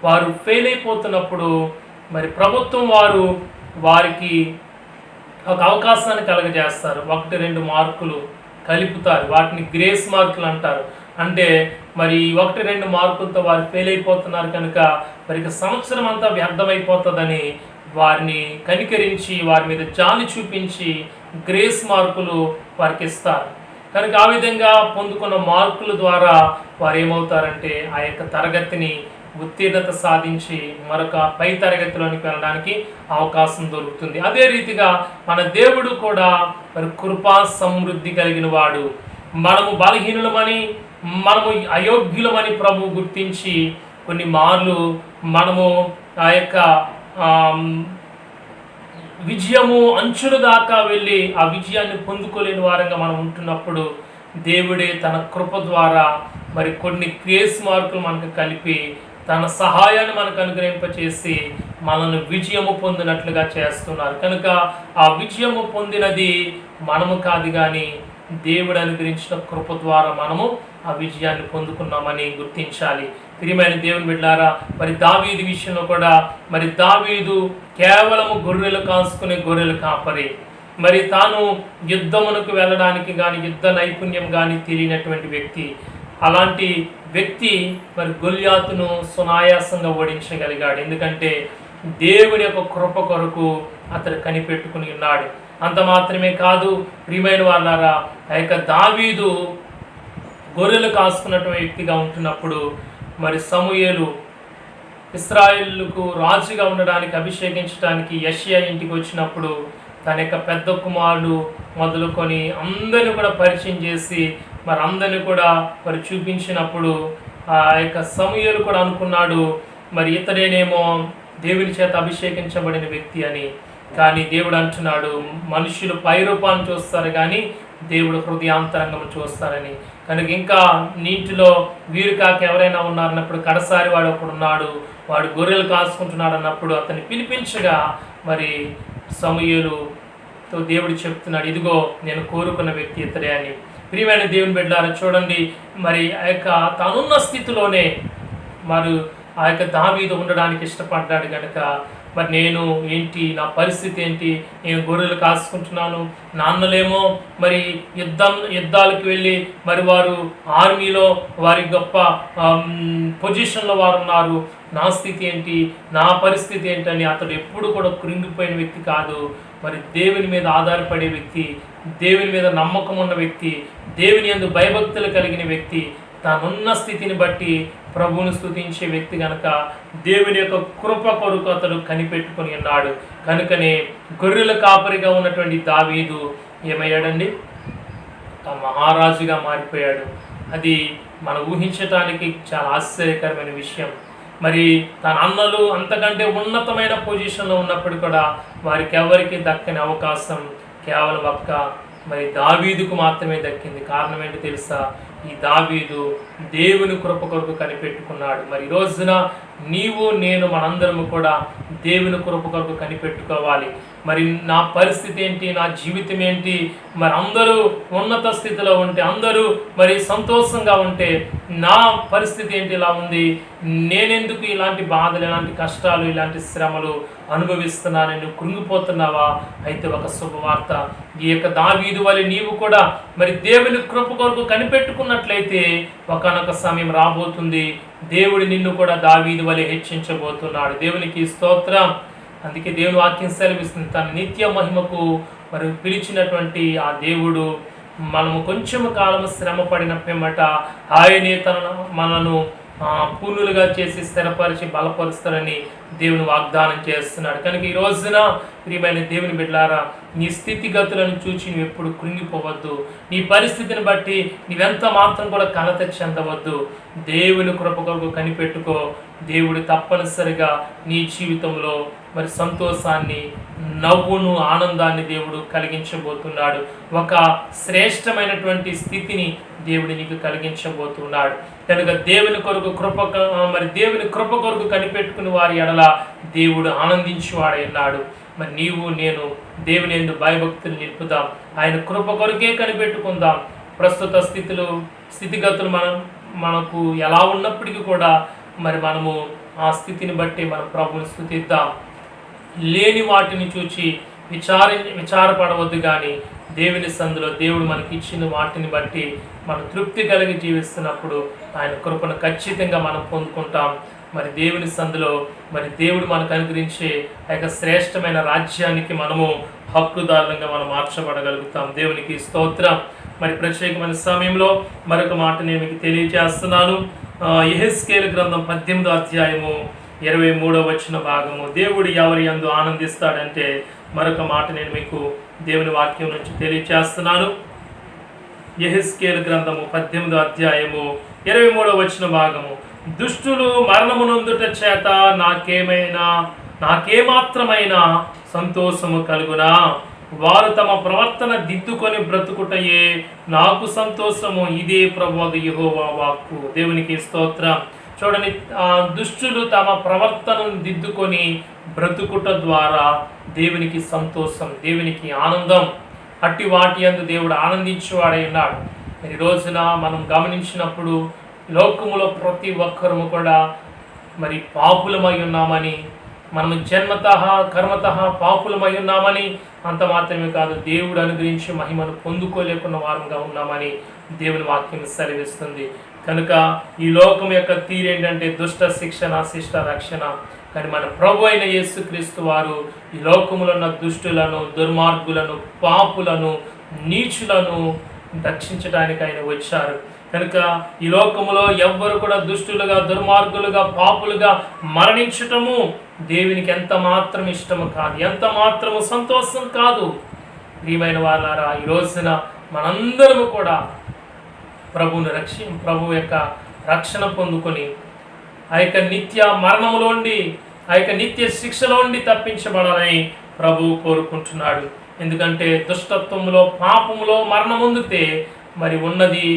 వారు ఫెయిల్ అయిపోతున్నప్పుడు, మరి ప్రభుత్వం వారికి ఒక అవకాశాన్ని కలగజేస్తారు. 1-2 మార్కులు కలుపుతారు, వాటిని గ్రేస్ మార్కులు అంటారు. అంటే మరి 1-2 మార్కులతో వారు ఫెయిల్ అయిపోతున్నారు కనుక మరి సంవత్సరం అంతా వ్యర్థమైపోతుందని వారిని కనికరించి వారి మీద జాలి చూపించి గ్రేస్ మార్కులు వారికి ఇస్తారు. కనుక ఆ విధంగా పొందుకున్న మార్కుల ద్వారా వారు ఏమవుతారంటే ఆ యొక్క తరగతిని ఉత్తీర్ణత సాధించి మరొక పై తరగతిలోనికి వెళ్ళడానికి అవకాశం దొరుకుతుంది. అదే రీతిగా మన దేవుడు కూడా మరి కృపా సమృద్ధి కలిగిన వాడు. మనము బలహీనులమని, మనము అయోగ్యులమని ప్రభు గుర్తించి కొన్ని మార్లు మనము ఆ యొక్క విజయము అంచుల దాకా వెళ్ళి ఆ విజయాన్ని పొందుకోలేని వారంగా మనం ఉంటున్నప్పుడు, దేవుడే తన కృప ద్వారా మరి కొన్ని గ్రేస్ మార్కులు మనకు కలిపి తన సహాయాన్ని మనకు అనుగ్రహింపచేసి మనల్ని విజయము పొందినట్లుగా చేస్తున్నారు. కనుక ఆ విజయము పొందినది మనము కాదు, కానీ దేవుడు అనుగ్రహించిన కృప ద్వారా మనము ఆ విజయాన్ని పొందుకున్నామని గుర్తించాలి. ప్రియమైన దేవుని బిడ్డలారా, మరి దావీదు విషయంలో కూడా మరి దావీదు కేవలము గొర్రెలు కాసుకునే గొర్రెలు కాపరి. మరి తాను యుద్ధమునకు వెళ్ళడానికి కానీ యుద్ధ నైపుణ్యం కానీ తెలియనటువంటి వ్యక్తి. అలాంటి వ్యక్తి మరి గొల్యాతును సునాయాసంగా ఓడించగలిగాడు. ఎందుకంటే దేవుని యొక్క కృప కొరకు అతడు కనిపెట్టుకుని ఉన్నాడు. అంత మాత్రమే కాదు ప్రియమైన వాళ్ళారా, ఆ యొక్క దావీదు గొర్రెలు కాసుకున్నటువంటి వ్యక్తిగా ఉంటున్నప్పుడు మరి సమూయేలు ఇశ్రాయేలుకు రాజుగా ఉండడానికి అభిషేకించడానికి యెషయా ఇంటికి వచ్చినప్పుడు తన యొక్క పెద్ద కుమారుడు మొదలుకొని అందరిని కూడా పరిచయం చేసి మరి అందరిని కూడా మరి చూపించినప్పుడు ఆ యొక్క సమూయేలు కూడా అనుకున్నాడు మరి ఇతడేనేమో దేవుని చేత అభిషేకించబడిన వ్యక్తి అని. కానీ దేవుడు అంటున్నాడు, మనుషులు పైరూపాన్ని చూస్తారు కానీ దేవుడు హృదయాంతరంగం చూస్తారని. కనుక ఇంకా నీటిలో వీరు కాక ఎవరైనా ఉన్నారన్నప్పుడు కడసారి వాడు ఒకడు ఉన్నాడు, వాడు గొర్రెలు కాసుకుంటున్నాడు అన్నప్పుడు అతన్ని పిలిపించగా మరి సమూయేలుతో దేవుడు చెప్తున్నాడు, ఇదిగో నేను కోరుకున్న వ్యక్తి ఇతడే అని. ప్రియమైన దేవుని బిడ్డలారా చూడండి, మరి ఆ యొక్క తానున్న స్థితిలోనే మరి ఆ యొక్క దావీదు ఉండడానికి ఇష్టపడ్డాడు కనుక మరి నేను ఏంటి, నా పరిస్థితి ఏంటి, నేను గొర్రెలు కాసుకుంటున్నాను, నాన్నలేమో మరి యుద్ధాలకు వెళ్ళి మరి వారు ఆర్మీలో వారి గొప్ప పొజిషన్లో వారు ఉన్నారు, నా స్థితి ఏంటి, నా పరిస్థితి ఏంటని అతడు ఎప్పుడు కూడా కృంగిపోయిన వ్యక్తి కాదు. మరి దేవుని మీద ఆధారపడే వ్యక్తి, దేవుని మీద నమ్మకం ఉన్న వ్యక్తి, దేవుని యందు భయభక్తులు కలిగిన వ్యక్తి, తానున్న స్థితిని బట్టి ప్రభువును స్తుతించే వ్యక్తి కనుక దేవుని యొక్క కృప కొరకు అతడు కనిపెట్టుకుని ఉన్నాడు. కనుకనే గొర్రెల కాపరిగా ఉన్నటువంటి దావీదు ఏమయ్యాడండి, మహారాజుగా మారిపోయాడు. అది మనం ఊహించటానికి చాలా ఆశ్చర్యకరమైన విషయం. మరి తన అన్నలు అంతకంటే ఉన్నతమైన పొజిషన్లో ఉన్నప్పుడు కూడా వారికి ఎవరికి దక్కని అవకాశం కేవలం ఒక్క మరి దావీదుకు మాత్రమే దక్కింది. కారణం ఏంటి తెలుసా? ఈ దావీదు దేవుని కృప కొరకు కనిపెట్టుకున్నాడు. మరి ఈ రోజున నీవు నేను మనందరము కూడా దేవుని కృప కొరకు కనిపెట్టుకోవాలి. మరి నా పరిస్థితి ఏంటి, నా జీవితం ఏంటి, మరి అందరూ ఉన్నత స్థితిలో ఉంటే, అందరూ మరి సంతోషంగా ఉంటే నా పరిస్థితి ఏంటి ఇలా ఉంది, నేనెందుకు ఇలాంటి బాధలు, ఇలాంటి కష్టాలు, ఇలాంటి శ్రమలు అనుభవిస్తున్నాను, నువ్వు కృంగిపోతున్నావా? అయితే ఒక శుభవార్త, ఈ యొక్క దావీదు వలె నీవు కూడా మరి దేవుని కృప కొరకు కనిపెట్టుకున్నట్లయితే ఒక ఒకానొక సమయం రాబోతుంది, దేవుడు నిన్ను కూడా దావీదు వలె హెచ్చించబోతున్నాడు. దేవునికి స్తోత్రం. అందుకే దేవుని వాక్యం సెలవిస్తుంది, తన నిత్య మహిమకు మరి పిలిచినటువంటి ఆ దేవుడు మనము కొంచెము కాలము శ్రమ పడిన పిమ్మట ఆయనే మనను పూర్ణులుగా చేసి స్థిరపరిచి బలపరుస్తారని దేవుని వాగ్దానం చేస్తున్నాడు. కనుక ఈ రోజున ప్రియమైన దేవుని బిడ్డలారా, నీ స్థితిగతులను చూచి నువ్వు ఎప్పుడు కృంగిపోవద్దు. నీ పరిస్థితిని బట్టి నీవెంత మాత్రం కూడా కలత చెందవద్దు. దేవుని కృప కొరకు కనిపెట్టుకో. దేవుడు తప్పనిసరిగా నీ జీవితంలో మరి సంతోషాన్ని, నవ్వును, ఆనందాన్ని దేవుడు కలిగించబోతున్నాడు. ఒక శ్రేష్టమైనటువంటి స్థితిని దేవుడు నీకు కలిగించబోతున్నాడు. కనుక దేవుని కొరకు దేవుని కృప కొరకు కనిపెట్టుకుని వారి ఎడల దేవుడు ఆనందించేవాడైనాడు. మరి నీవు నేను దేవుని యందు భయభక్తులు నిలుపుదాం. ఆయన కృప కొరకే కనిపెట్టుకుందాం. ప్రస్తుత స్థితిగతులు మనకు ఎలా ఉన్నప్పటికీ కూడా మరి మనము ఆ స్థితిని బట్టి మన ప్రభువుని స్తుతిద్దాం. లేని వాటిని చూచి విచారపడవద్దు, కానీ దేవుని సందులో దేవుడు మనకి ఇచ్చిన వాటిని బట్టి మనం తృప్తి కలిగి జీవిస్తున్నప్పుడు ఆయన కృపను ఖచ్చితంగా మనం పొందుకుంటాం. మరి దేవుని సందులో మరి దేవుడు మనకు అనుగ్రహించే ఆ యొక్క శ్రేష్టమైన రాజ్యానికి మనము హక్కుదారులంగా మనం మార్చబడగలుగుతాం. దేవునికి స్తోత్రం. మరి ప్రత్యేకమైన సమయంలో మరొక మాట నేను మీకు తెలియజేస్తున్నాను. యెహెజ్కేలు గ్రంథం 18వ అధ్యాయము 23వ వచన భాగము. దేవుడు ఎవరి యందు ఆనందిస్తాడంటే మరొక మాట నేను మీకు దేవుని వాక్యం నుంచి తెలియజేస్తున్నాను. యెహెజ్కేలు గ్రంథము 18వ అధ్యాయము 23వ వచన భాగము. దుష్టులు మరణమునందుట చేత నాకేమాత్రమైన సంతోషము కలుగునా? వారు తమ ప్రవర్తన దిద్దుకొని బ్రతుకుటయే నాకు సంతోషము. ఇదే ప్రభువు యెహోవా వాక్కు. దేవునికి స్తోత్రం. చూడండి, దుష్టులు తమ ప్రవర్తనను దిద్దుకొని బ్రతుకుట ద్వారా దేవునికి సంతోషం, దేవునికి ఆనందం. అట్టి వాటి యందు దేవుడు ఆనందించేవాడై ఉన్నాడు. ఈ రోజున మనం గమనించినప్పుడు లోకములో ప్రతి ఒక్కరము కూడా మరి పాపులమై ఉన్నామని, మనము జన్మతః కర్మతః పాపులమై ఉన్నామని, అంత మాత్రమే కాదు దేవుడు అనుగ్రహించి మహిమను పొందుకోలేకున్న వారంగా ఉన్నామని దేవుని వాక్యం సెలవిస్తుంది. కనుక ఈ లోకం యొక్క తీరేంటంటే దుష్ట శిక్షణ, శిష్ట రక్షణ. కానీ మన ప్రభు అయిన యేసుక్రీస్తు వారు ఈ లోకములో ఉన్న దుష్టులను, దుర్మార్గులను, పాపులను, నీచులను రక్షించడానికి ఆయన వచ్చారు. కనుక ఈ లోకములో ఎవ్వరు కూడా దుష్టులుగా, దుర్మార్గులుగా, పాపులుగా మరణించటము దేవునికి ఎంత మాత్రం ఇష్టము కాదు, ఎంత మాత్రము సంతోషం కాదు. ప్రియమైన వారారా, ఈ రోజున మనందరము కూడా ప్రభు యొక్క రక్షణ పొందుకొని ఆ యొక్క నిత్య మరణములోండి, ఆ యొక్క నిత్య శిక్షలోండి తప్పించబడాలని ప్రభువు కోరుకుంటున్నాడు. ఎందుకంటే దుష్టత్వములో, పాపములో మరణం పొందితే మరి ఉన్నది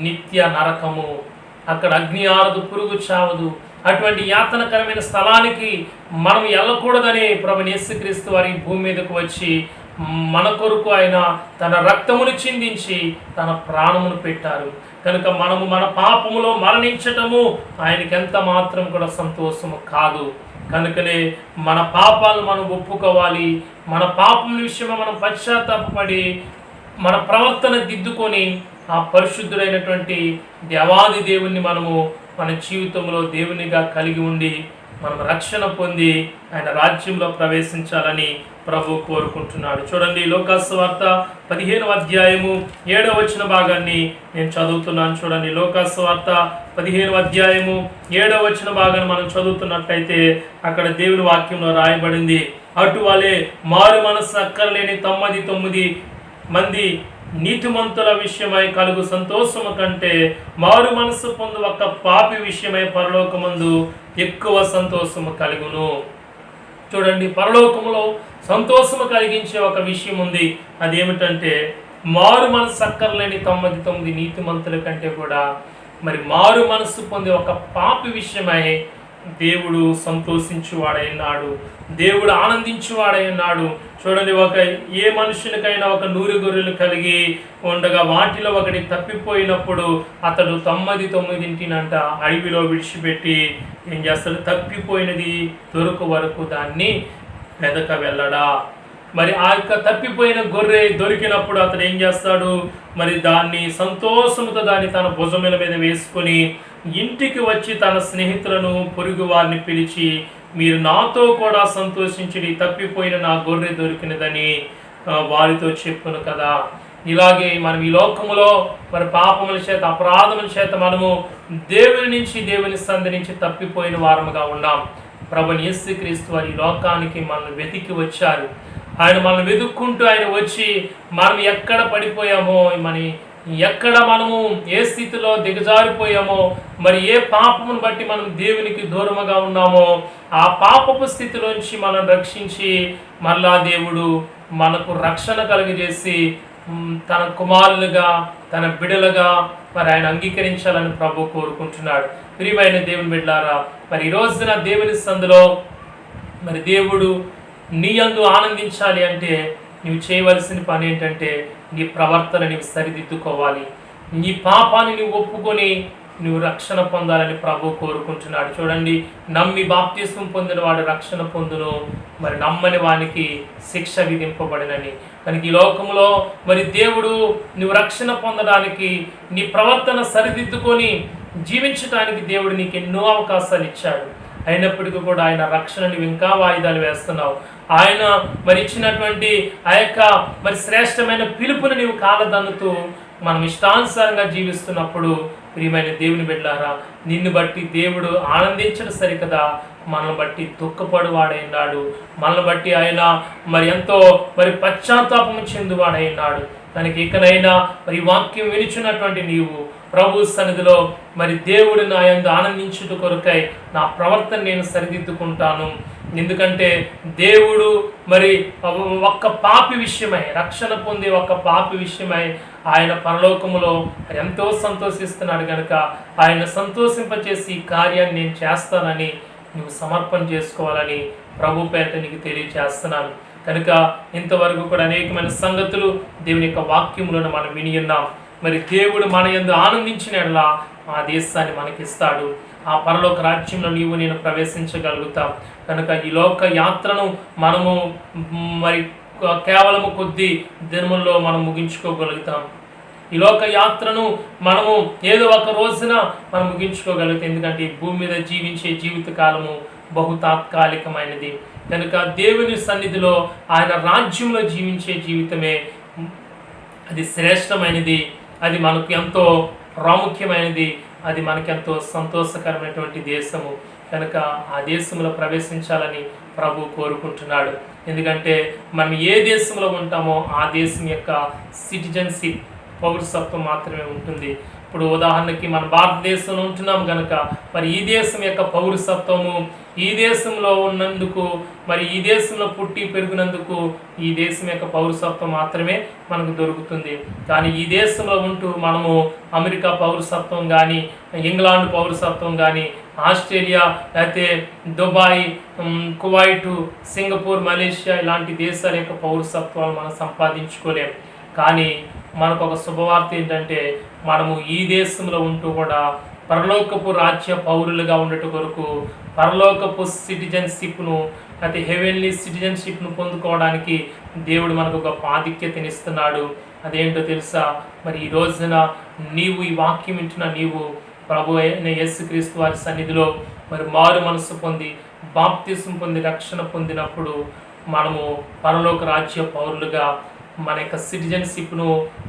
నిత్య నరకము. అక్కడ అగ్ని ఆరదు, పురుగు చావదు. అటువంటి యాతనకరమైన స్థలానికి మనం వెళ్ళకూడదని ప్రభువైన యేసుక్రీస్తు వారి భూమి మీదకు వచ్చి మన కొరకు ఆయన తన రక్తమును చిందించి తన ప్రాణమును పెట్టారు. కనుక మనము మన పాపములో మరణించటము ఆయనకి ఎంత మాత్రం కూడా సంతోషము కాదు. కనుకనే మన పాపాలను మనం ఒప్పుకోవాలి. మన పాపం విషయమై మనం పశ్చాత్తాపడి మన ప్రవర్తన దిద్దుకొని ఆ పరిశుద్ధుడైనటువంటి దేవాది దేవుణ్ణి మనము మన జీవితంలో దేవునిగా కలిగి ఉండి మనం రక్షణ పొంది ఆయన రాజ్యంలో ప్రవేశించాలని ప్రభు కోరుకుంటున్నాడు. చూడండి, లోకాసువార్త 15వ అధ్యాయము 7వ వచన భాగాన్ని నేను చదువుతున్నాను. చూడండి, లోకాసువార్త 15వ అధ్యాయము 7వ వచన భాగాన్ని మనం చదువుతున్నట్లయితే అక్కడ దేవుని వాక్యంలో రాయబడింది, అటువలే మారు మనస్సు అక్కర్లేని 99 మంది నీతిమంతుల విషయమై కలుగు సంతోషము కంటే మారు మనస్సు పొందు ఒక పాపి విషయమై పరలోకమందు ఎక్కువ సంతోషము కలుగును. చూడండి, పరలోకములో సంతోషము కలిగించే ఒక విషయం ఉంది. అదేమిటంటే మారు మనస్సు అక్కర్లేని 99 నీతిమంతుల కంటే కూడా మరి మారు మనస్సు పొందే ఒక పాపి విషయమై దేవుడు సంతోషించువాడైనాడు, దేవుడు ఆనందించువాడైనాడు. చూడండి, ఏ మనుషునికైనా 100 గొర్రెలు కలిగి ఉండగా వాటిలో ఒకటి తప్పిపోయినప్పుడు అతడు 99 అడవిలో విడిచిపెట్టి ఏం చేస్తాడు? తప్పిపోయినది దొరకు వరకు దాన్ని వెదక వెళ్ళడా. మరి ఆ యొక్క తప్పిపోయిన గొర్రె దొరికినప్పుడు అతడు ఏం చేస్తాడు, మరి దాన్ని సంతోషంతో దాన్ని తన భుజముల మీద వేసుకొని ఇంటికి వచ్చి తన స్నేహితులను పొరుగు వారిని పిలిచి, మీరు నాతో కూడా సంతోషించి తప్పిపోయిన నా గొర్రె దొరికినదని వారితో చెప్పును కదా. ఇలాగే మనం ఈ లోకములో మరి పాపముల చేత అపరాధముల చేత మనము దేవుని సంధి నుంచి తప్పిపోయిన వారముగా ఉన్నాం. ప్రభుని యేసుక్రీస్తు వారి లోకానికి మనల్ని వెతికి వచ్చారు. ఆయన మనల్ని వెతుక్కుంటూ ఆయన వచ్చి మనం ఎక్కడ పడిపోయామో, ఎక్కడ మనము ఏ స్థితిలో దిగజారిపోయామో, మరి ఏ పాపమును బట్టి మనం దేవునికి దూరముగా ఉన్నామో ఆ పాపపు స్థితిలోంచి మనం రక్షించి మళ్ళా దేవుడు మనకు రక్షణ కలుగజేసి తన కుమారులుగా తన బిడలుగా మరి ఆయన అంగీకరించాలని ప్రభు కోరుకుంటున్నాడు. ప్రియమైన దేవుని బిడ్డలారా, మరి ఈ రోజున దేవుని సందులో మరి దేవుడు నీ యందు ఆనందించాలి అంటే నువ్వు చేయవలసిన పని ఏంటంటే నీ ప్రవర్తన నీవు సరిదిద్దుకోవాలి. నీ పాపాన్ని నువ్వు ఒప్పుకొని నువ్వు రక్షణ పొందాలని ప్రభు కోరుకుంటున్నాడు. చూడండి, నమ్మి బాప్తిస్మం పొందిన వాడు రక్షణ పొందును, మరి నమ్మని వానికి శిక్ష విధింపబడినని. కనుక ఈ లోకంలో మరి దేవుడు నువ్వు రక్షణ పొందడానికి నీ ప్రవర్తన సరిదిద్దుకొని జీవించడానికి దేవుడు నీకు ఎన్నో అవకాశాలు ఇచ్చాడు. అయినప్పటికీ కూడా ఆయన రక్షణ నువ్వు ఇంకా వాయిదాలు వేస్తున్నావు. ఆయన మరి ఇచ్చినటువంటి ఆ యొక్క మరి శ్రేష్టమైన పిలుపుని నీవు కాలదన్నుతూ మనం ఇష్టానుసారంగా జీవిస్తున్నప్పుడు ప్రియమైన దేవుని బిడ్డలారా, నిన్ను బట్టి దేవుడు ఆనందించడం సరికదా, మనల్ని బట్టి దుఃఖపడువాడైనాడు. మనల్ని బట్టి ఆయన మరి ఎంతో మరి పశ్చాత్తాపం చెందువాడైనాడు. తనకి ఇకనైనా మరి వాక్యం వినిచున్నటువంటి నీవు ప్రభు సన్నిధిలో మరి దేవుడు నా యందు ఆనందించుట కొరకై నా ప్రవర్తన నేను సరిదిద్దుకుంటాను. ఎందుకంటే దేవుడు మరి ఒక్క పాపి విషయమై రక్షణ పొందే ఒక్క పాపి విషయమై ఆయన పరలోకములో ఎంతో సంతోషిస్తున్నాడు. కనుక ఆయన సంతోషింపచేసి ఈ కార్యాన్ని నేను చేస్తానని నువ్వు సమర్పణ చేసుకోవాలని ప్రభు పేరిట నీకు తెలియజేస్తున్నాను. కనుక ఇంతవరకు కూడా అనేకమైన సంగతులు దేవుని యొక్క వాక్యములను మనం విని ఉన్నాం. మరి దేవుడు మన యందు ఆనందించినట్లా ఆ దేశాన్ని మనకిస్తాడు. ఆ పరలోక రాజ్యంలో నీవు నేను ప్రవేశించగలుగుతాం. కనుక ఈ లోక యాత్రను మనము మరి కేవలము కొద్ది దినముల్లో మనం ముగించుకోగలుగుతాం. ఈ లోక యాత్రను మనము ఏదో ఒక రోజున మనం ముగించుకోగలుగుతాం. ఎందుకంటే ఈ భూమి మీద జీవించే జీవిత కాలము బహు తాత్కాలికమైనది. కనుక దేవుని సన్నిధిలో ఆయన రాజ్యంలో జీవించే జీవితమే అది శ్రేష్టమైనది, అది మనకు ఎంతో ప్రాముఖ్యమైనది, అది మనకెంతో సంతోషకరమైనటువంటి దేశము. కనుక ఆ దేశంలో ప్రవేశించాలని ప్రభు కోరుకుంటున్నాడు. ఎందుకంటే మనం ఏ దేశంలో ఉంటామో ఆ దేశం యొక్క సిటిజన్షిప్ పౌరసత్వం మాత్రమే ఉంటుంది. ఇప్పుడు ఉదాహరణకి మన భారతదేశంలో ఉంటున్నాం కనుక మరి ఈ దేశం యొక్క పౌరసత్వము, ఈ దేశంలో ఉన్నందుకు మరి ఈ దేశంలో పుట్టి పెరిగినందుకు ఈ దేశం యొక్క పౌరసత్వం మాత్రమే మనకు దొరుకుతుంది. కానీ ఈ దేశంలో ఉంటూ మనము అమెరికా పౌరసత్వం కానీ, ఇంగ్లాండ్ పౌరసత్వం కానీ, ఆస్ట్రేలియా లేకపోతే దుబాయ్, కువైట్, సింగపూర్, మలేషియా ఇలాంటి దేశాల యొక్క పౌరసత్వాలు మనం సంపాదించుకోలేం. కానీ మనకు ఒక శుభవార్త ఏంటంటే మనము ఈ దేశంలో ఉంటూ కూడా పరలోకపు రాజ్య పౌరులుగా ఉండటం కొరకు పరలోకపు సిటిజన్షిప్ను అయితే హెవెన్లీ సిటిజన్షిప్ను పొందుకోవడానికి దేవుడు మనకు ఒక ఆధిక్యతనిస్తున్నాడు. అదేంటో తెలుసా? మరి ఈ రోజున నీవు ఈ వాక్యం వింటున్న నీవు ప్రభు అయిన యేసుక్రీస్తు వారి సన్నిధిలో మరి మారు మనసు పొంది బాప్తిసం పొంది రక్షణ పొందినప్పుడు మనము పరలోక రాజ్య పౌరులుగా మన యొక్క సిటిజన్షిప్ను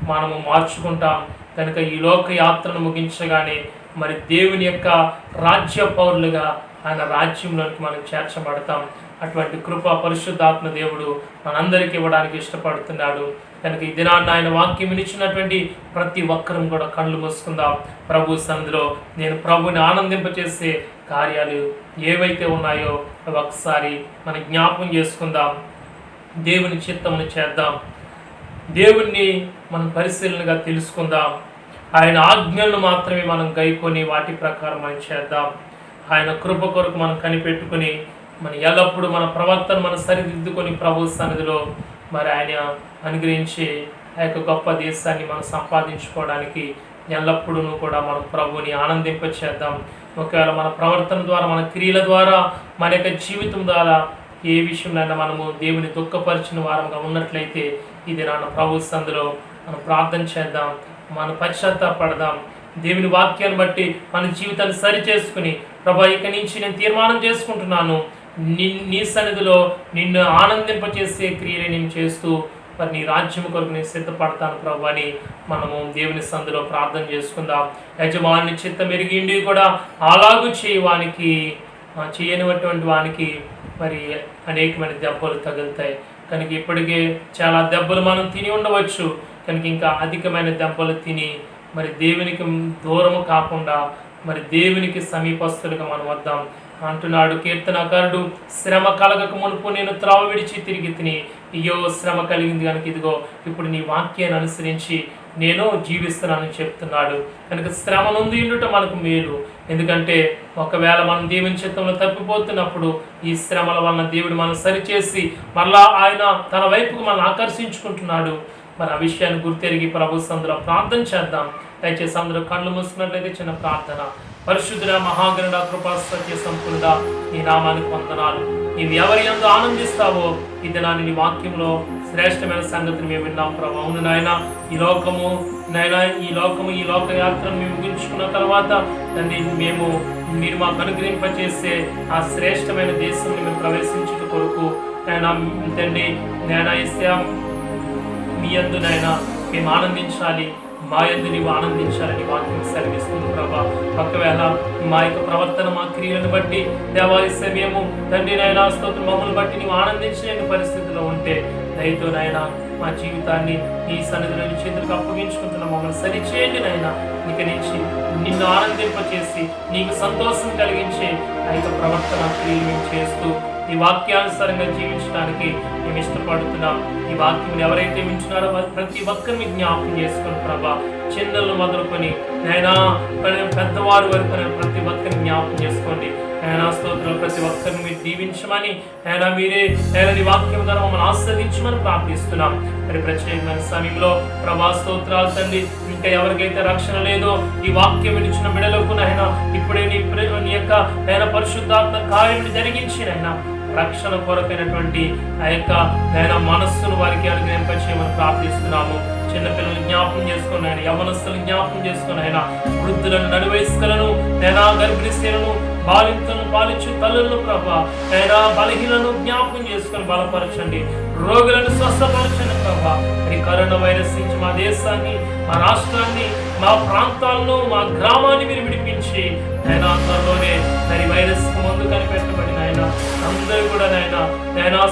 మనము మార్చుకుంటాం. కనుక ఈ లోక యాత్రను ముగించగానే మరి దేవుని యొక్క రాజ్య పౌరులుగా ఆయన రాజ్యంలోకి మనం చేర్చబడతాం. అటువంటి కృప పరిశుద్ధాత్మ దేవుడు మనందరికీ ఇవ్వడానికి ఇష్టపడుతున్నాడు. కనుక ఈ దినాన్ని ఆయన వాక్యం ఇచ్చినటువంటి ప్రతి ఒక్కరం కూడా కళ్ళు మూసుకుందాం. ప్రభు సన్నిధిలో నేను ప్రభుని ఆనందింపచేసే కార్యాలు ఏవైతే ఉన్నాయో అవి ఒకసారి మనం జ్ఞాపకం చేసుకుందాం. దేవుని చిత్తమును చేద్దాం. దేవుణ్ణి మనం పరిశీలనగా తెలుసుకుందాం. ఆయన ఆజ్ఞలను మాత్రమే మనం గైకొని వాటి ప్రకారం మనం చేద్దాం. ఆయన కృప కొరకు మనం కనిపెట్టుకుని మన ఎల్లప్పుడూ మన ప్రవర్తన మనం సరిదిద్దుకొని ప్రభు సన్నిధిలో మరి ఆయన అనుగ్రహించి ఆ యొక్క గొప్ప దేశాన్ని మనం సంపాదించుకోవడానికి ఎల్లప్పుడూ కూడా మనం ప్రభుని ఆనందింపచేద్దాం. ఒకవేళ మన ప్రవర్తన ద్వారా, మన క్రియల ద్వారా, మన యొక్క జీవితం ద్వారా ఏ విషయంలో మనము దేవుని దుఃఖపరిచిన వారంగా ఉన్నట్లయితే ఇది నాన్న ప్రభు సందులో మనం ప్రార్థన చేద్దాం, మనం పశ్చాత్తాపడదాం. దేవుని వాక్యాన్ని బట్టి మన జీవితాన్ని సరి చేసుకుని, ప్రభా ఇక నుంచి నేను తీర్మానం చేసుకుంటున్నాను, నీ సన్నిధిలో నిన్ను ఆనందింపచేసే క్రియలు నేను చేస్తూ మరి నీ రాజ్యం కొరకు నేను సిద్ధపడతాను ప్రభు అని మనము దేవుని సందులో ప్రార్థన చేసుకుందాం. యజమాని చిత్తం ఎరిగిండి కూడా అలాగూ చేయనిటువంటి వానికి మరి అనేకమైన దెబ్బలు తగులుతాయి కనుక ఇప్పటికే చాలా దెబ్బలు మనం తిని ఉండవచ్చు కనుక ఇంకా అధికమైన దెబ్బలు తిని మరి దేవునికి దూరము కాకుండా మరి దేవునికి సమీపస్తులుగా మనం వద్దాం అంటున్నాడు కీర్తనకారుడు. శ్రమ కలగక మునుపు నేను త్రావ విడిచి తిరిగి తిని, అయ్యో శ్రమ కలిగింది కనుక ఇదిగో ఇప్పుడు నీ వాక్యాన్ని అనుసరించి నేను జీవిస్తున్నానని చెప్తున్నాడు. కనుక శ్రమ నుండి ఉండుట మనకు మేలు. ఎందుకంటే ఒకవేళ మనం దేవుని చిత్తంలో తప్పిపోతున్నప్పుడు ఈ శ్రమల వలన దేవుడు మనం సరిచేసి మరలా ఆయన తన వైపుకు మనం ఆకర్షించుకుంటున్నాడు. మరి ఆ విషయాన్ని గుర్తెరిగి ప్రభు సందులో ప్రార్థన చేద్దాం. దయచేసి అందరూ కళ్ళు మూసుకున్నట్లయితే చిన్న ప్రార్థన. పరిశుద్ధుడ మహాగణుడ కృపా సత్య సంపూర్ణ నీ నామానికి వందనాలు. నీవు ఎవరి యందు ఆనందిస్తావో ఈ దినాన్ని నీ వాక్యంలో శ్రేష్టమైన సంగతిని మేము విన్నాం ప్రభు. అవును నాయన, ఈ లోకయాత్రను మేము ముగించుకున్న తర్వాత తండ్రి మీరు మాకు అనుగ్రహింపచేసే ఆ శ్రేష్టమైన దేశంలో మేము ప్రవేశించుట కొరకు తండ్రి మీ యందు నాయన మేము ఆనందించాలి, మా యందు నీవు ఆనందించాలని వాక్యం సెలవిస్తుంది ప్రభా. ఒకవేళ మా యొక్క ప్రవర్తన మా క్రియలను బట్టి దేవాలయ మేము తండ్రి నాయన స్తోత్రం మమ్మల్ని బట్టి నీవు ఆనందించలేని పరిస్థితిలో ఉంటే దయతో నాయన మా జీవితాన్ని ఈ సన్నిధిలో చేతులకు అప్పగించుకుంటున్న మమ్మల్ని సరిచేయండి నాయన. ఇక నుంచి నిన్ను ఆనందింపచేసి నీకు సంతోషం కలిగించే ఆ యొక్క ప్రవర్తన క్రియలు మేము చేస్తూ ఈ వాక్యానుసారంగా జీవించడానికి మేము ఇష్టపడుతున్నాం. ఈ వాక్యం ఎవరైతే వింటున్నారో ప్రతి ఒక్కరిని జ్ఞాపకం చేసుకుని ప్రభా, చిన్నలు మొదలుకొని నైనా పెద్దవారి వరకు ప్రతి ఒక్కరిని జ్ఞాపకం చేసుకోండి. నైనా స్తోత్రం ప్రతి ఒక్కరిని మీరు దీవించమని మీరే నీ వాక్యం ద్వారా మమ్మల్ని ఆస్వాదించమని ప్రార్థిస్తున్నాం. మరి ప్రత్యేకమైన సమయంలో ప్రభా స్తోత్రాలు తండ్రి, ఇంకా ఎవరికైతే రక్షణ లేదో ఈ వాక్యం వినిచిన బిడ్డలకు నాయన ఇప్పుడే నీ యొక్క పరిశుద్ధాత్మ కార్యములు జరిగించి నాయన రక్షణ కొరకైనటువంటి ఆ యొక్క మనస్సును వారికి అనుగ్రహింపచేయమని ప్రార్థిస్తున్నాము. చిన్నపిల్లలు జ్ఞాపకం చేసుకుని ఆయన, యవనస్తులు జ్ఞాపకం చేసుకుని ఆయన, వృద్ధులను, నడువయస్కులను, గర్భిణీ స్త్రీలను, బాలింతలను పాలించు తల్లులను ప్రభా బలహీనలను జ్ఞాపకం చేసుకుని బలపరచండి, రోగులను స్వస్థపరచండి ప్రభా. ఈ కరోనా వైరస్ నుంచి మా దేశాన్ని, మా రాష్ట్రాన్ని, మా ప్రాంతాలను, మా గ్రామాన్ని మీరు విడిపించి త్వరలోనే వైరస్ ముందు కనిపెట్టబడిన అందరూ కూడా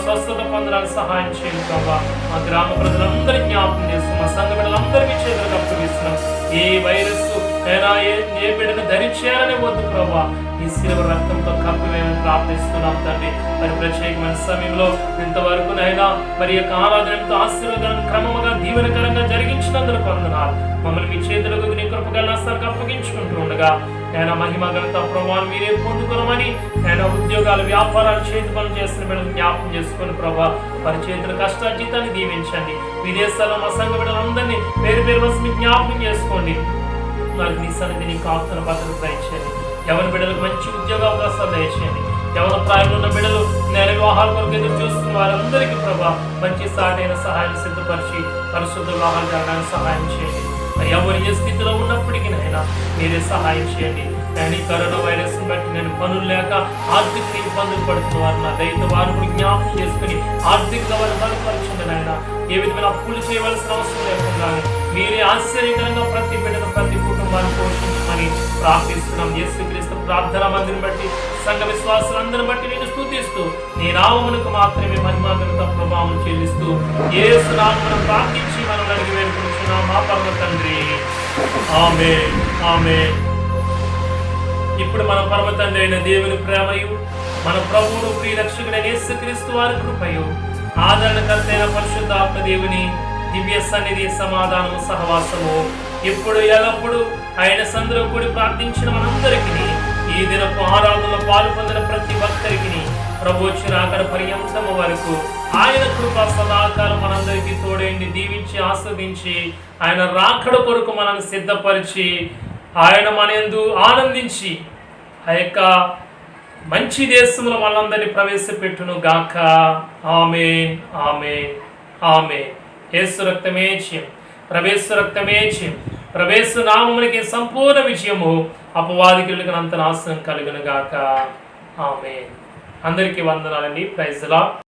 స్వస్థత పొందడానికి సహాయం చేయండి ప్రభా. మా గ్రామ ప్రజలందరూ జ్ఞాపకం చేస్తున్నాం, మా సంఘ బిడ్డలందరికీ చేతులకు అప్పగిస్తున్నాం. ఏ వైరస్ ఏ బిడ్డను ధరించారనే వద్దు ప్రభా, ఈ శిలువ రక్తంతో కప్పివేయమని ప్రార్థిస్తున్నాం తండ్రి. మరి ప్రత్యేకమైన సమయంలో ఇంతవరకు మరి యొక్క ఆరాధనతో ఆశీర్వాదాలను క్రమముగా దీవెనకరంగా జరిగించినందుకు వందనాలు. మమ్మల్ని మీ చేతులకు నీ కృపగల హస్తాలకు అప్పగించుకుంటూ ఉండగా మహిమ ఘనత ప్రభావం మీరే పొందుకోమని ఉద్యోగాలు, వ్యాపారాలు, చేతి పనులు చేస్తున్న బిడ్డలు జ్ఞాపకం చేసుకుని ప్రభా వారి చేతుల కష్టార్జితాన్ని దీవించండి. విదేశాల్లో మా సంఘ బిడ్డలందరినీ పేరు పేరు వస్తుంది జ్ఞాపకం చేసుకోండి. వారికి నీ సన్నిధి నీ కాపుతల భద్రత దయచేయండి. ఎవరి బిడ్డలకు మంచి ఉద్యోగ అవకాశాలు దయచేయండి. ఎవరి ప్రాయంలో ఉన్న బిడ్డలు వివాహాల కొరకు ఎదురు చూస్తున్న వారందరికీ ప్రభా మంచి సాటైన సహాయాన్ని సిద్ధపరిచి పరిశుద్ధ వివాహాలు జరగడానికి సహాయం చేయండి. ఎవరు ఏ స్థితిలో ఉన్నప్పటికీ మీరే సహాయం చేయండి. కానీ కరోనా వైరస్ బట్టి నేను పనులు లేక ఆర్థిక ఇబ్బందులు పడుతున్న వారు నా దయతో వారు కూడా జ్ఞాపకం చేసుకుని ఆర్థికంగా వారు బలపరచండి నాయన. ఏ విధమైన అప్పులు చేయవలసిన అవసరం లేకుండా మీరే ఆశ్చర్యకరంగా ప్రతి బిడ్డను, ప్రతి కుటుంబాన్ని పోషించమని ప్రార్థిస్తున్నాం. యేసుక్రీస్తు ప్రార్థన మందిని బట్టి, సంఘ విశ్వాసులందరిని బట్టి నేను స్తుతిస్తూ నీ నామమునకు మాత్రమే మహిమాగత ప్రభావం చెల్లిస్తూ యేసు నామమున ప్రార్థించి మనం అడిగి వేడుకుంటున్నాం మా పరమ తండ్రి. ఆమేన్, ఆమేన్. ఇప్పుడు మన పరమ తండ్రి అయిన దేవుని ప్రేమయు, మన ప్రభువును ప్రియరక్షకుడైన యేసుక్రీస్తు వారి కృపయు, ఆదరణకర్త అయిన పరిశుద్ధాత్మ దేవుని దివ్య సన్నిధి, సమాధానము, సహవాసము ఇప్పుడు ఎల్లప్పుడు ఆయన సందులో కూడి ప్రార్థించిన మనందరికీ, ఈ దినపు ఆరాధనలో పాలు పొందిన ప్రతి ఒక్కరికి ప్రభు వచ్చిన అక్కడ పర్యంతము వరకు ఆయన కృప సదాకాలం మనందరికీ తోడేండి, దీవించి, ఆస్వాదించి ఆయన రాకడ కొరకు మనల్ని సిద్ధపరిచి ఆయన మన యందు ఆనందించి ఆ యొక్క మంచి దేశంలో వాళ్ళందరినీ ప్రవేశపెట్టును గాక. ఆమేన్, ఆమేన్, ఆమేన్. యేసు రక్తమే జయం, ప్రవేశ రక్తమే జయం. ప్రవేశ నామమునికి సంపూర్ణ విజయము, అపవాదికులకు అంత నాశనం కలుగును గాక. ఆమేన్. అందరికీ వందనాలండి. Praise the lord.